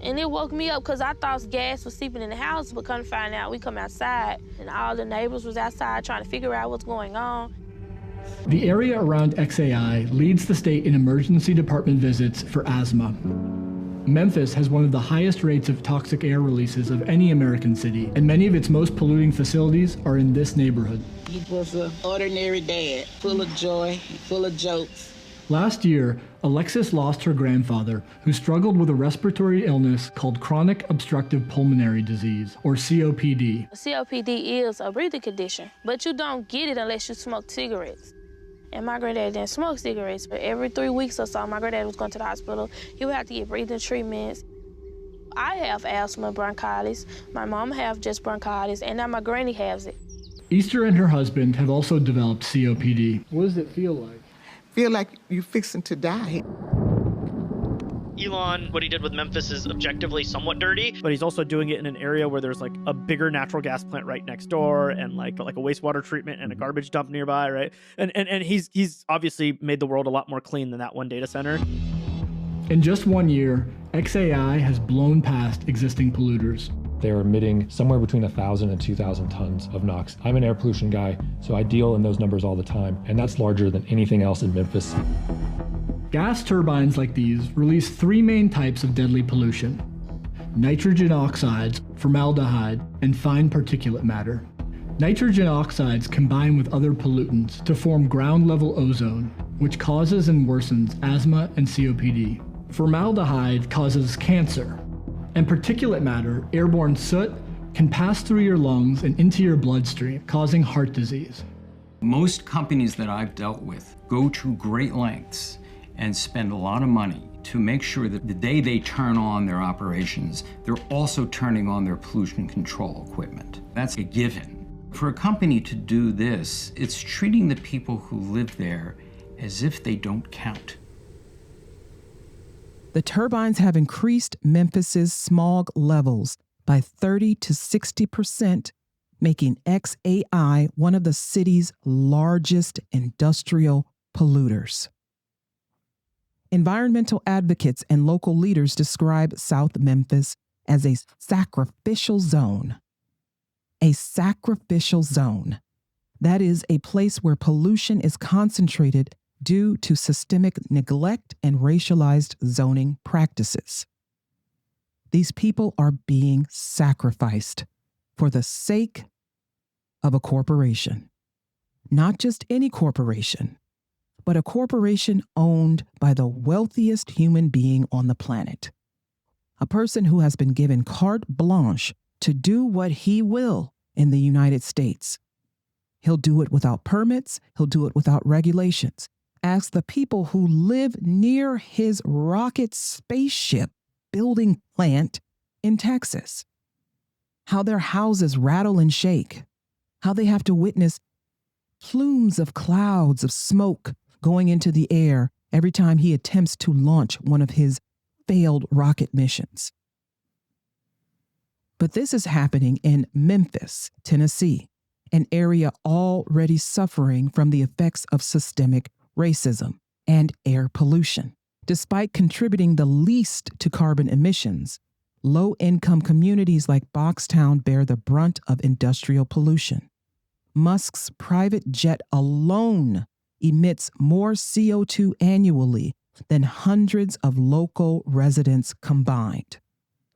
S3: And it woke me up because I thought gas was seeping in the house, but come to find out, we come outside and all the neighbors was outside trying to figure out what's going on.
S5: The area around XAI leads the state in emergency department visits for asthma. Memphis has one of the highest rates of toxic air releases of any American city, and many of its most polluting facilities are in this neighborhood.
S6: He was an ordinary dad, full of joy, full of jokes.
S5: Last year, Alexis lost her grandfather, who struggled with a respiratory illness called chronic obstructive pulmonary disease, or COPD.
S3: COPD is a breathing condition, but you don't get it unless you smoke cigarettes. And my granddad didn't smoke cigarettes, but every 3 weeks or so, my granddad was going to the hospital. He would have to get breathing treatments. I have asthma, bronchitis. My mom have just bronchitis, and now my granny has it.
S5: Easter and her husband have also developed COPD. What does it feel like?
S4: Feel like you're fixing to die.
S7: Elon, what he did with Memphis is objectively somewhat dirty, but he's also doing it in an area where there's like a bigger natural gas plant right next door and like a wastewater treatment and a garbage dump nearby, right? And he's obviously made the world a lot more clean than that one data center.
S5: In just 1 year, XAI has blown past existing polluters.
S8: They're emitting somewhere between 1,000 and 2,000 tons of NOx. I'm an air pollution guy, so I deal in those numbers all the time, and that's larger than anything else in Memphis.
S5: Gas turbines like these release 3 main types of deadly pollution: nitrogen oxides, formaldehyde, and fine particulate matter. Nitrogen oxides combine with other pollutants to form ground-level ozone, which causes and worsens asthma and COPD. Formaldehyde causes cancer, and particulate matter, airborne soot, can pass through your lungs and into your bloodstream, causing heart disease.
S9: Most companies that I've dealt with go to great lengths and spend a lot of money to make sure that the day they turn on their operations, they're also turning on their pollution control equipment. That's a given. For a company to do this, it's treating the people who live there as if they don't count.
S1: The turbines have increased Memphis's smog levels by 30 to 60%, making XAI one of the city's largest industrial polluters. Environmental advocates and local leaders describe South Memphis as a sacrificial zone. A sacrificial zone. That is a place where pollution is concentrated due to systemic neglect and racialized zoning practices. These people are being sacrificed for the sake of a corporation. Not just any corporation, but a corporation owned by the wealthiest human being on the planet. A person who has been given carte blanche to do what he will in the United States. He'll do it without permits. He'll do it without regulations. Ask the people who live near his rocket spaceship building plant in Texas how their houses rattle and shake, how they have to witness plumes of clouds of smoke going into the air every time he attempts to launch one of his failed rocket missions. But this is happening in Memphis, Tennessee, an area already suffering from the effects of systemic racism and air pollution. Despite contributing the least to carbon emissions, low-income communities like Boxtown bear the brunt of industrial pollution. Musk's private jet alone emits more CO2 annually than hundreds of local residents combined.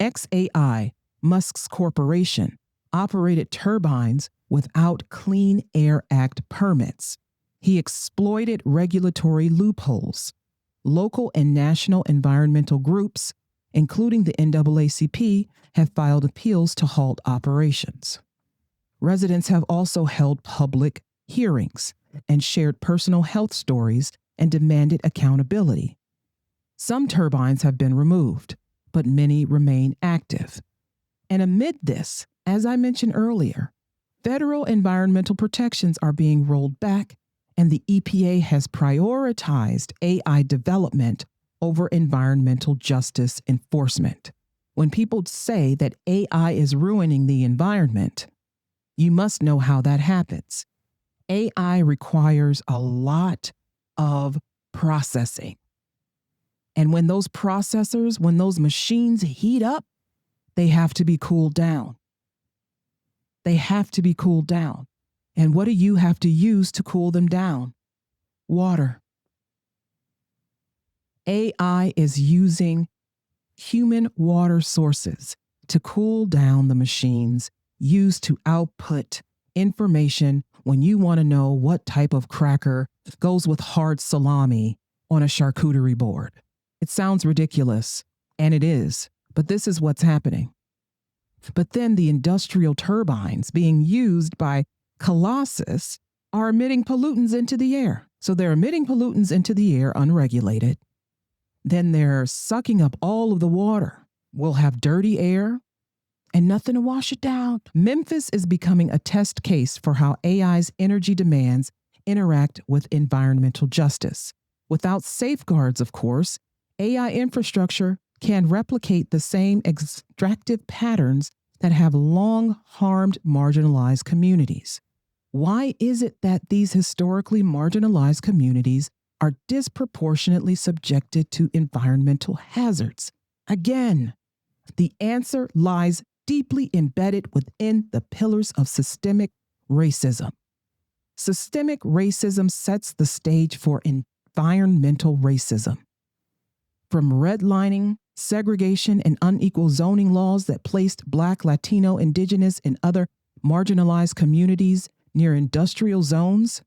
S1: XAI, Musk's corporation, operated turbines without Clean Air Act permits. He exploited regulatory loopholes. Local and national environmental groups, including the NAACP, have filed appeals to halt operations. Residents have also held public hearings and shared personal health stories and demanded accountability. Some turbines have been removed, but many remain active. And amid this, as I mentioned earlier, federal environmental protections are being rolled back, and the EPA has prioritized AI development over environmental justice enforcement. When people say that AI is ruining the environment, you must know how that happens. AI requires a lot of processing. And when those processors, when those machines heat up, they have to be cooled down. They have to be cooled down. And what do you have to use to cool them down? Water. AI is using human water sources to cool down the machines used to output information when you want to know what type of cracker goes with hard salami on a charcuterie board. It sounds ridiculous, and it is, but this is what's happening. But then the industrial turbines being used by Colossus are emitting pollutants into the air. So they're emitting pollutants into the air unregulated. Then they're sucking up all of the water. We'll have dirty air and nothing to wash it down. Memphis is becoming a test case for how AI's energy demands interact with environmental justice. Without safeguards, of course, AI infrastructure can replicate the same extractive patterns that have long harmed marginalized communities. Why is it that these historically marginalized communities are disproportionately subjected to environmental hazards? Again, the answer lies deeply embedded within the pillars of systemic racism. Systemic racism sets the stage for environmental racism. From redlining, segregation, and unequal zoning laws that placed Black, Latino, Indigenous, and other marginalized communities near industrial zones,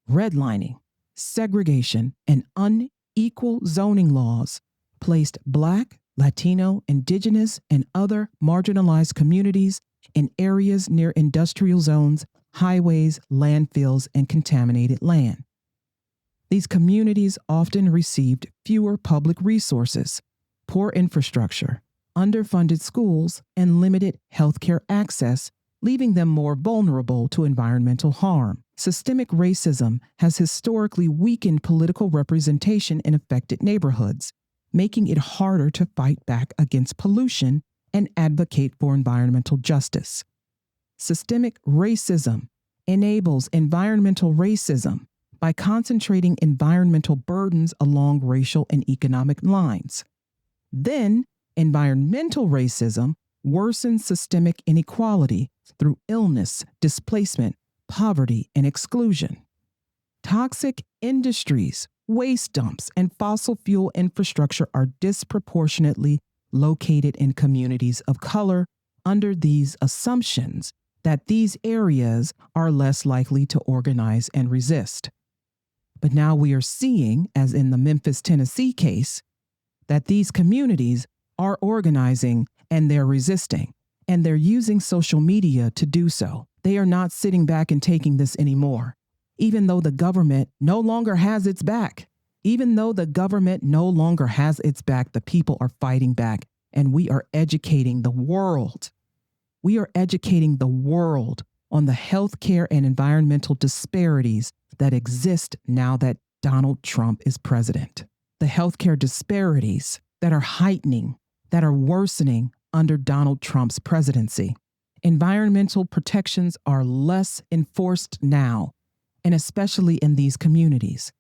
S1: redlining, segregation, and unequal zoning laws placed Black, Latino, Indigenous, and other marginalized communities in areas near industrial zones, highways, landfills, and contaminated land. These communities often received fewer public resources, poor infrastructure, underfunded schools, and limited healthcare access, leaving them more vulnerable to environmental harm. Systemic racism has historically weakened political representation in affected neighborhoods, making it harder to fight back against pollution and advocate for environmental justice. Systemic racism enables environmental racism by concentrating environmental burdens along racial and economic lines. Then, environmental racism worsens systemic inequality through illness, displacement, poverty, and exclusion. Toxic industries, waste dumps, and fossil fuel infrastructure are disproportionately located in communities of color under these assumptions that these areas are less likely to organize and resist. But now we are seeing, as in the Memphis, Tennessee case, that these communities are organizing and they're resisting, and they're using social media to do so. They are not sitting back and taking this anymore. Even though the government no longer has its back, the people are fighting back, and we are educating the world. We are educating the world on the healthcare and environmental disparities that exist now that Donald Trump is president. The healthcare disparities that are heightening, that are worsening under Donald Trump's presidency. Environmental protections are less enforced now, and especially in these communities.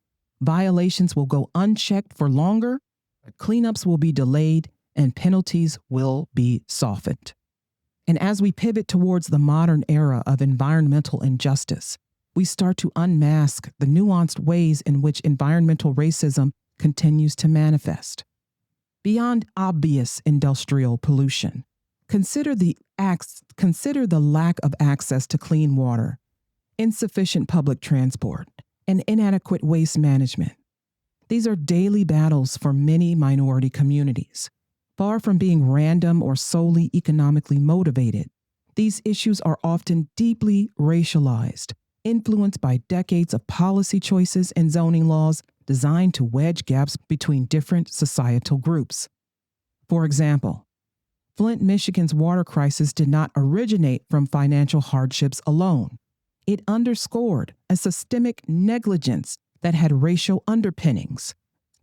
S1: Violations will go unchecked for longer, cleanups will be delayed, and penalties will be softened. And as we pivot towards the modern era of environmental injustice, we start to unmask the nuanced ways in which environmental racism continues to manifest. Beyond obvious industrial pollution, consider the lack of access to clean water, insufficient public transport, and inadequate waste management. These are daily battles for many minority communities. Far from being random or solely economically motivated, these issues are often deeply racialized, influenced by decades of policy choices and zoning laws designed to wedge gaps between different societal groups. For example, Flint, Michigan's water crisis did not originate from financial hardships alone. It underscored a systemic negligence that had racial underpinnings.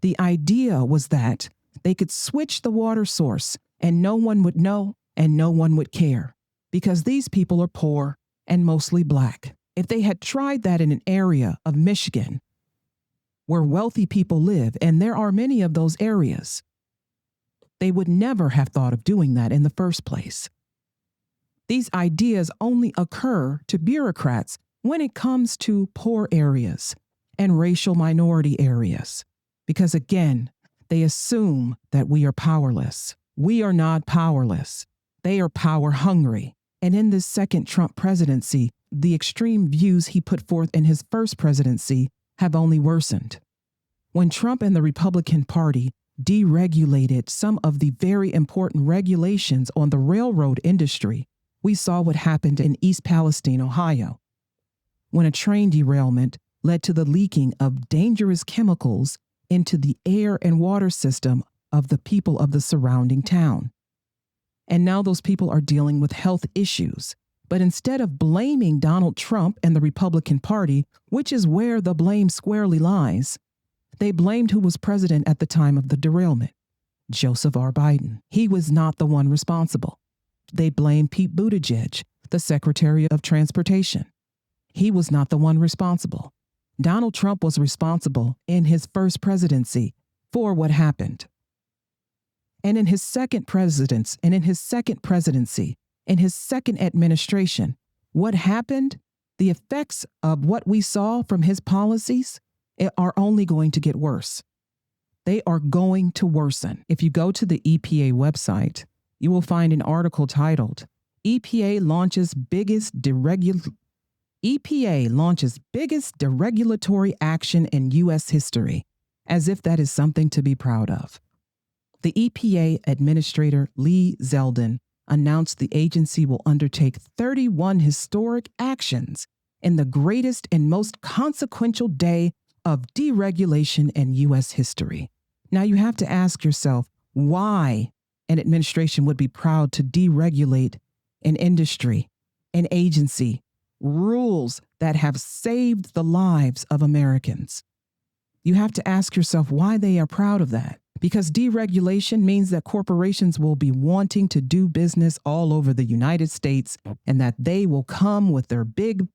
S1: The idea was that they could switch the water source and no one would know and no one would care because these people are poor and mostly Black. If they had tried that in an area of Michigan where wealthy people live, and there are many of those areas, they would never have thought of doing that in the first place. These ideas only occur to bureaucrats when it comes to poor areas and racial minority areas, because again, they assume that we are powerless. We are not powerless. They are power hungry. And in this second Trump presidency, the extreme views he put forth in his first presidency have only worsened. When Trump and the Republican Party deregulated some of the very important regulations on the railroad industry, we saw what happened in East Palestine, Ohio, when a train derailment led to the leaking of dangerous chemicals into the air and water system of the people of the surrounding town. And now those people are dealing with health issues. But instead of blaming Donald Trump and the Republican Party, which is where the blame squarely lies, they blamed who was president at the time of the derailment, Joseph R. Biden. He was not the one responsible. They blamed Pete Buttigieg, the Secretary of Transportation. He was not the one responsible. Donald Trump was responsible in his first presidency for what happened. And in his second presidency, in his second administration, what happened? The effects of what we saw from his policies are only going to get worse. They are going to worsen. If you go to the EPA website, you will find an article titled, EPA launches biggest deregulatory action in U.S. history, as if that is something to be proud of. The EPA Administrator Lee Zeldin announced the agency will undertake 31 historic actions in the greatest and most consequential day of deregulation in U.S. history. Now you have to ask yourself why an administration would be proud to deregulate an industry, an agency, rules that have saved the lives of Americans. You have to ask yourself why they are proud of that. Because deregulation means that corporations will be wanting to do business all over the United States and that they will come with their big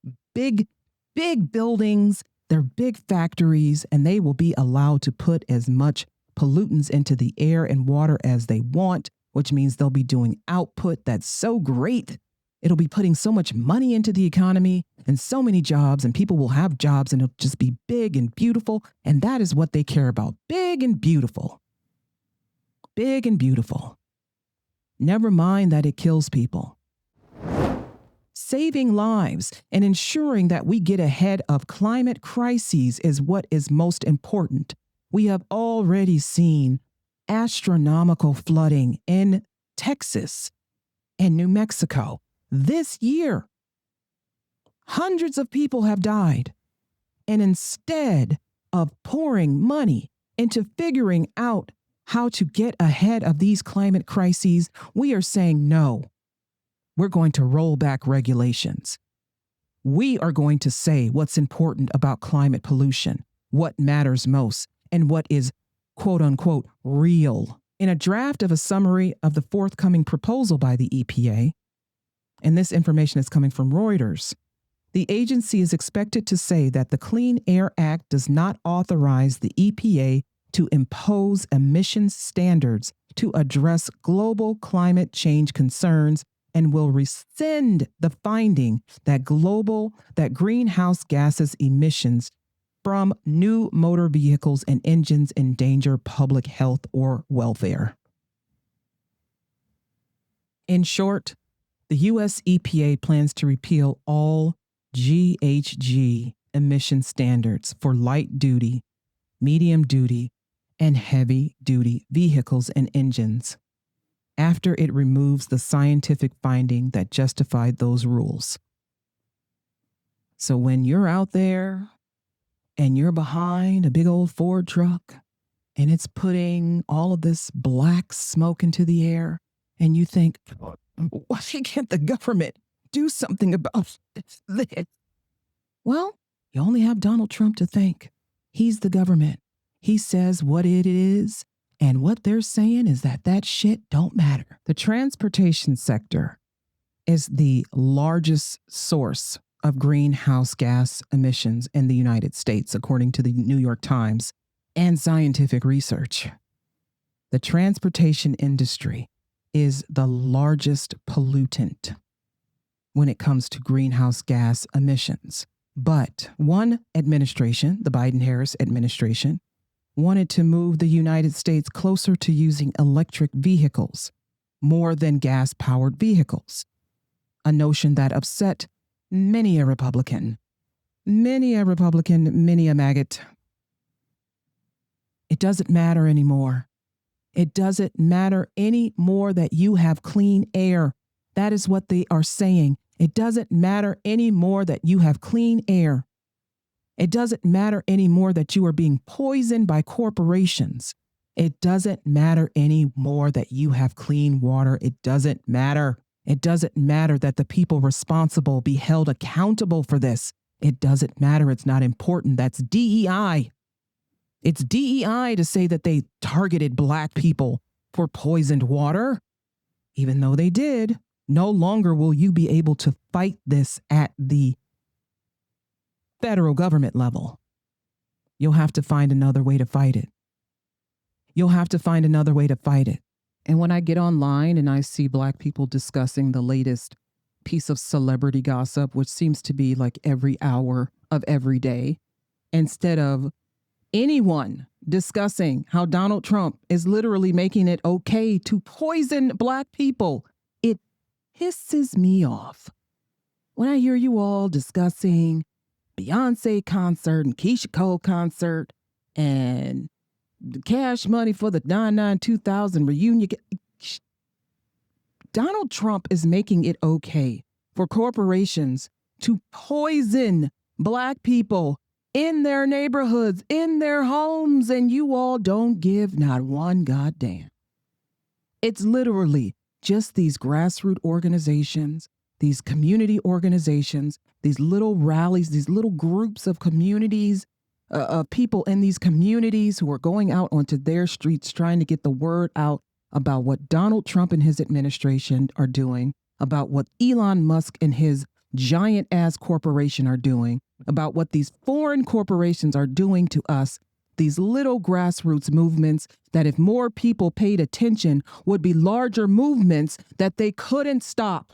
S1: buildings, their big factories, and they will be allowed to put as much pollutants into the air and water as they want, which means they'll be doing output that's so great. It'll be putting so much money into the economy and so many jobs, and people will have jobs, and it'll just be big and beautiful. And that is what they care about. Big and beautiful. Big and beautiful. Never mind that it kills people. Saving lives and ensuring that we get ahead of climate crises is what is most important. We have already seen astronomical flooding in Texas and New Mexico this year. Hundreds of people have died. And instead of pouring money into figuring out how to get ahead of these climate crises, we are saying no. We're going to roll back regulations. We are going to say what's important about climate pollution, what matters most, and what is quote unquote real. In a draft of a summary of the forthcoming proposal by the EPA, and this information is coming from Reuters, the agency is expected to say that the Clean Air Act does not authorize the EPA to impose emissions standards to address global climate change concerns and will rescind the finding that greenhouse gases emissions from new motor vehicles and engines endanger public health or welfare. In short, the U.S. EPA plans to repeal all GHG emission standards for light-duty, medium-duty, and heavy-duty vehicles and engines after it removes the scientific finding that justified those rules. So when you're out there and you're behind a big old Ford truck and it's putting all of this black smoke into the air and you think, why can't the government do something about this? Well, you only have Donald Trump to thank. He's the government. He says what it is And what they're saying is that shit don't matter. The transportation sector is the largest source of greenhouse gas emissions in the United States, according to the New York Times and scientific research. The transportation industry is the largest pollutant when it comes to greenhouse gas emissions. But one administration, the Biden-Harris administration, wanted to move the United States closer to using electric vehicles more than gas-powered vehicles, a notion that upset many a Republican, many a maggot. It doesn't matter anymore. It doesn't matter anymore that you have clean air. That is what they are saying. It doesn't matter anymore that you have clean air. It doesn't matter anymore that you are being poisoned by corporations. It doesn't matter anymore that you have clean water. It doesn't matter. It doesn't matter that the people responsible be held accountable for this. It doesn't matter. It's not important. That's DEI. It's DEI to say that they targeted Black people for poisoned water. Even though they did, no longer will you be able to fight this at the federal government level. You'll have to find another way to fight it. You'll have to find another way to fight it. And when I get online and I see Black people discussing the latest piece of celebrity gossip, which seems to be like every hour of every day, instead of anyone discussing how Donald Trump is literally making it okay to poison Black people, it pisses me off when I hear you all discussing Beyonce concert and Keisha Cole concert and the Cash Money for the 9/9/2000 reunion. Donald Trump is making it okay for corporations to poison Black people in their neighborhoods, in their homes, and you all don't give not one goddamn. It's literally just these grassroots organizations, these community organizations, these little rallies, these little groups of communities, of people in these communities who are going out onto their streets trying to get the word out about what Donald Trump and his administration are doing, about what Elon Musk and his giant ass corporation are doing, about what these foreign corporations are doing to us, these little grassroots movements that if more people paid attention would be larger movements that they couldn't stop,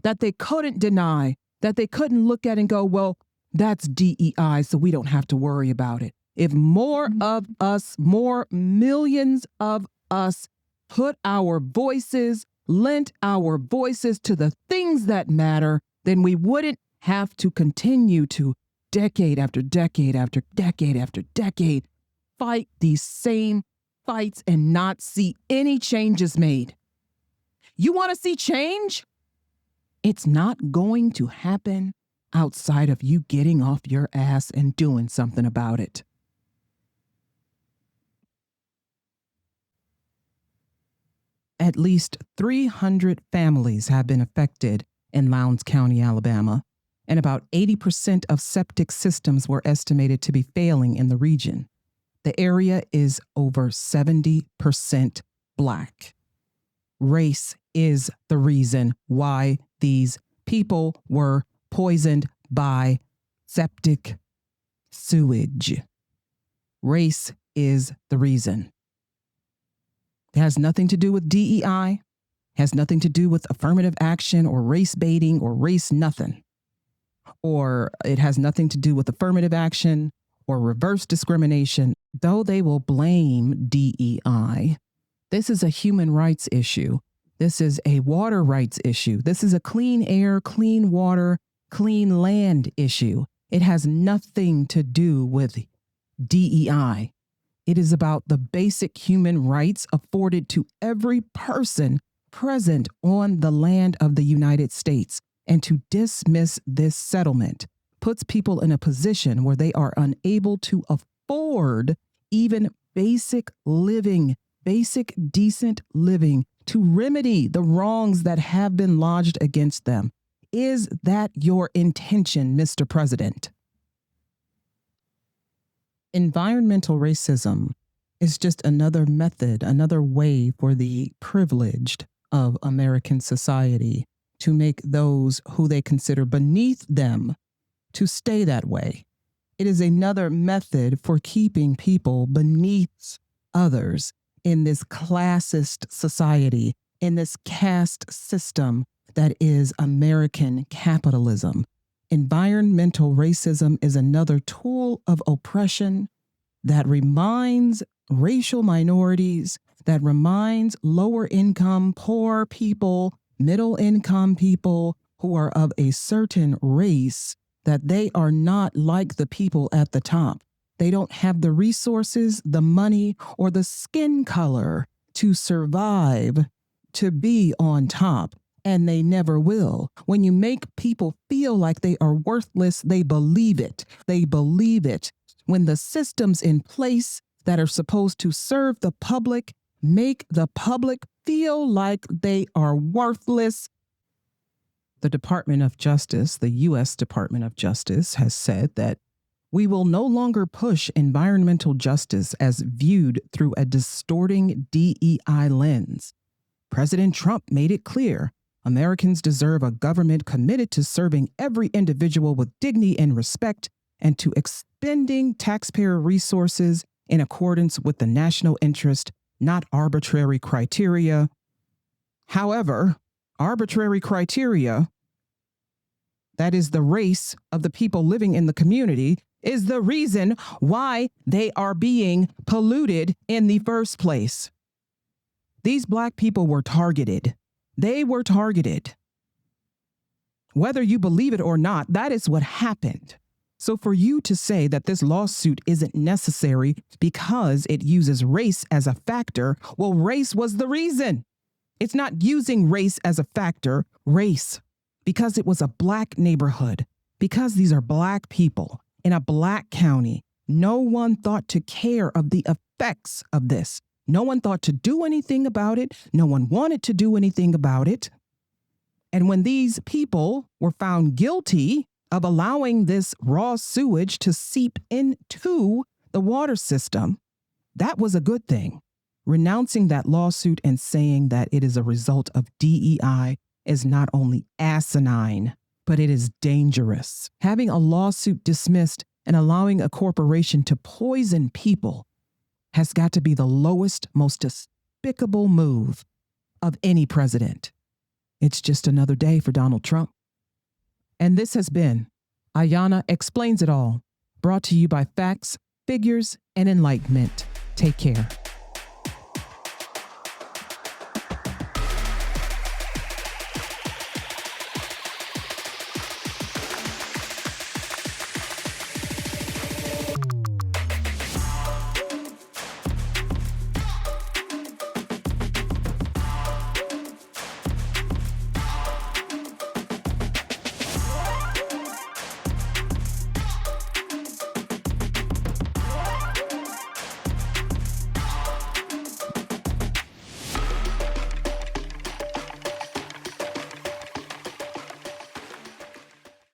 S1: that they couldn't deny, that they couldn't look at and go, well, that's DEI, so we don't have to worry about it. If more of us, more millions of us put our voices, lent our voices to the things that matter, then we wouldn't have to continue to decade after decade after decade after decade fight these same fights and not see any changes made. You want to see change? It's not going to happen outside of you getting off your ass and doing something about it. At least 300 families have been affected in Lowndes County, Alabama, and about 80% of septic systems were estimated to be failing in the region. The area is over 70% Black. Race is the reason why these people were poisoned by septic sewage. Race is the reason. It has nothing to do with DEI, has nothing to do with affirmative action or race baiting or race nothing. Or it has nothing to do with affirmative action or reverse discrimination. Though they will blame DEI, this is a human rights issue. This is a water rights issue. This is a clean air, clean water, clean land issue. It has nothing to do with DEI. It is about the basic human rights afforded to every person present on the land of the United States. And to dismiss this settlement puts people in a position where they are unable to afford even basic living, basic decent living, to remedy the wrongs that have been lodged against them. Is that your intention, Mr. President? Environmental racism It's just another method, another way for the privileged of American society to make those who they consider beneath them to stay that way. It is another method for keeping people beneath others in this classist society, in this caste system that is American capitalism. Environmental racism is another tool of oppression that reminds racial minorities, that reminds lower income, poor people, middle income people who are of a certain race that they are not like the people at the top. They don't have the resources, the money, or the skin color to survive, to be on top, and they never will. When you make people feel like they are worthless, they believe it. They believe it. When the systems in place that are supposed to serve the public make the public feel like they are worthless, the Department of Justice, the U.S. Department of Justice, has said that we will no longer push environmental justice as viewed through a distorting DEI lens. President Trump made it clear Americans deserve a government committed to serving every individual with dignity and respect and to expending taxpayer resources in accordance with the national interest, not arbitrary criteria. However, arbitrary criteria, that is the race of the people living in the community, is the reason why they are being polluted in the first place. These Black people were targeted. They were targeted. Whether you believe it or not, that is what happened. So for you to say that this lawsuit isn't necessary because it uses race as a factor, well, race was the reason. It's not using race as a factor, race, because it was a Black neighborhood, because these are Black people in a Black county. No one thought to care of the effects of this. No one thought to do anything about it. No one wanted to do anything about it. And when these people were found guilty of allowing this raw sewage to seep into the water system, that was a good thing. Renouncing that lawsuit and saying that it is a result of DEI is not only asinine, but it is dangerous. Having a lawsuit dismissed and allowing a corporation to poison people has got to be the lowest, most despicable move of any president. It's just another day for Donald Trump. And this has been Ayana Explains It All, brought to you by facts, figures, and enlightenment. Take care.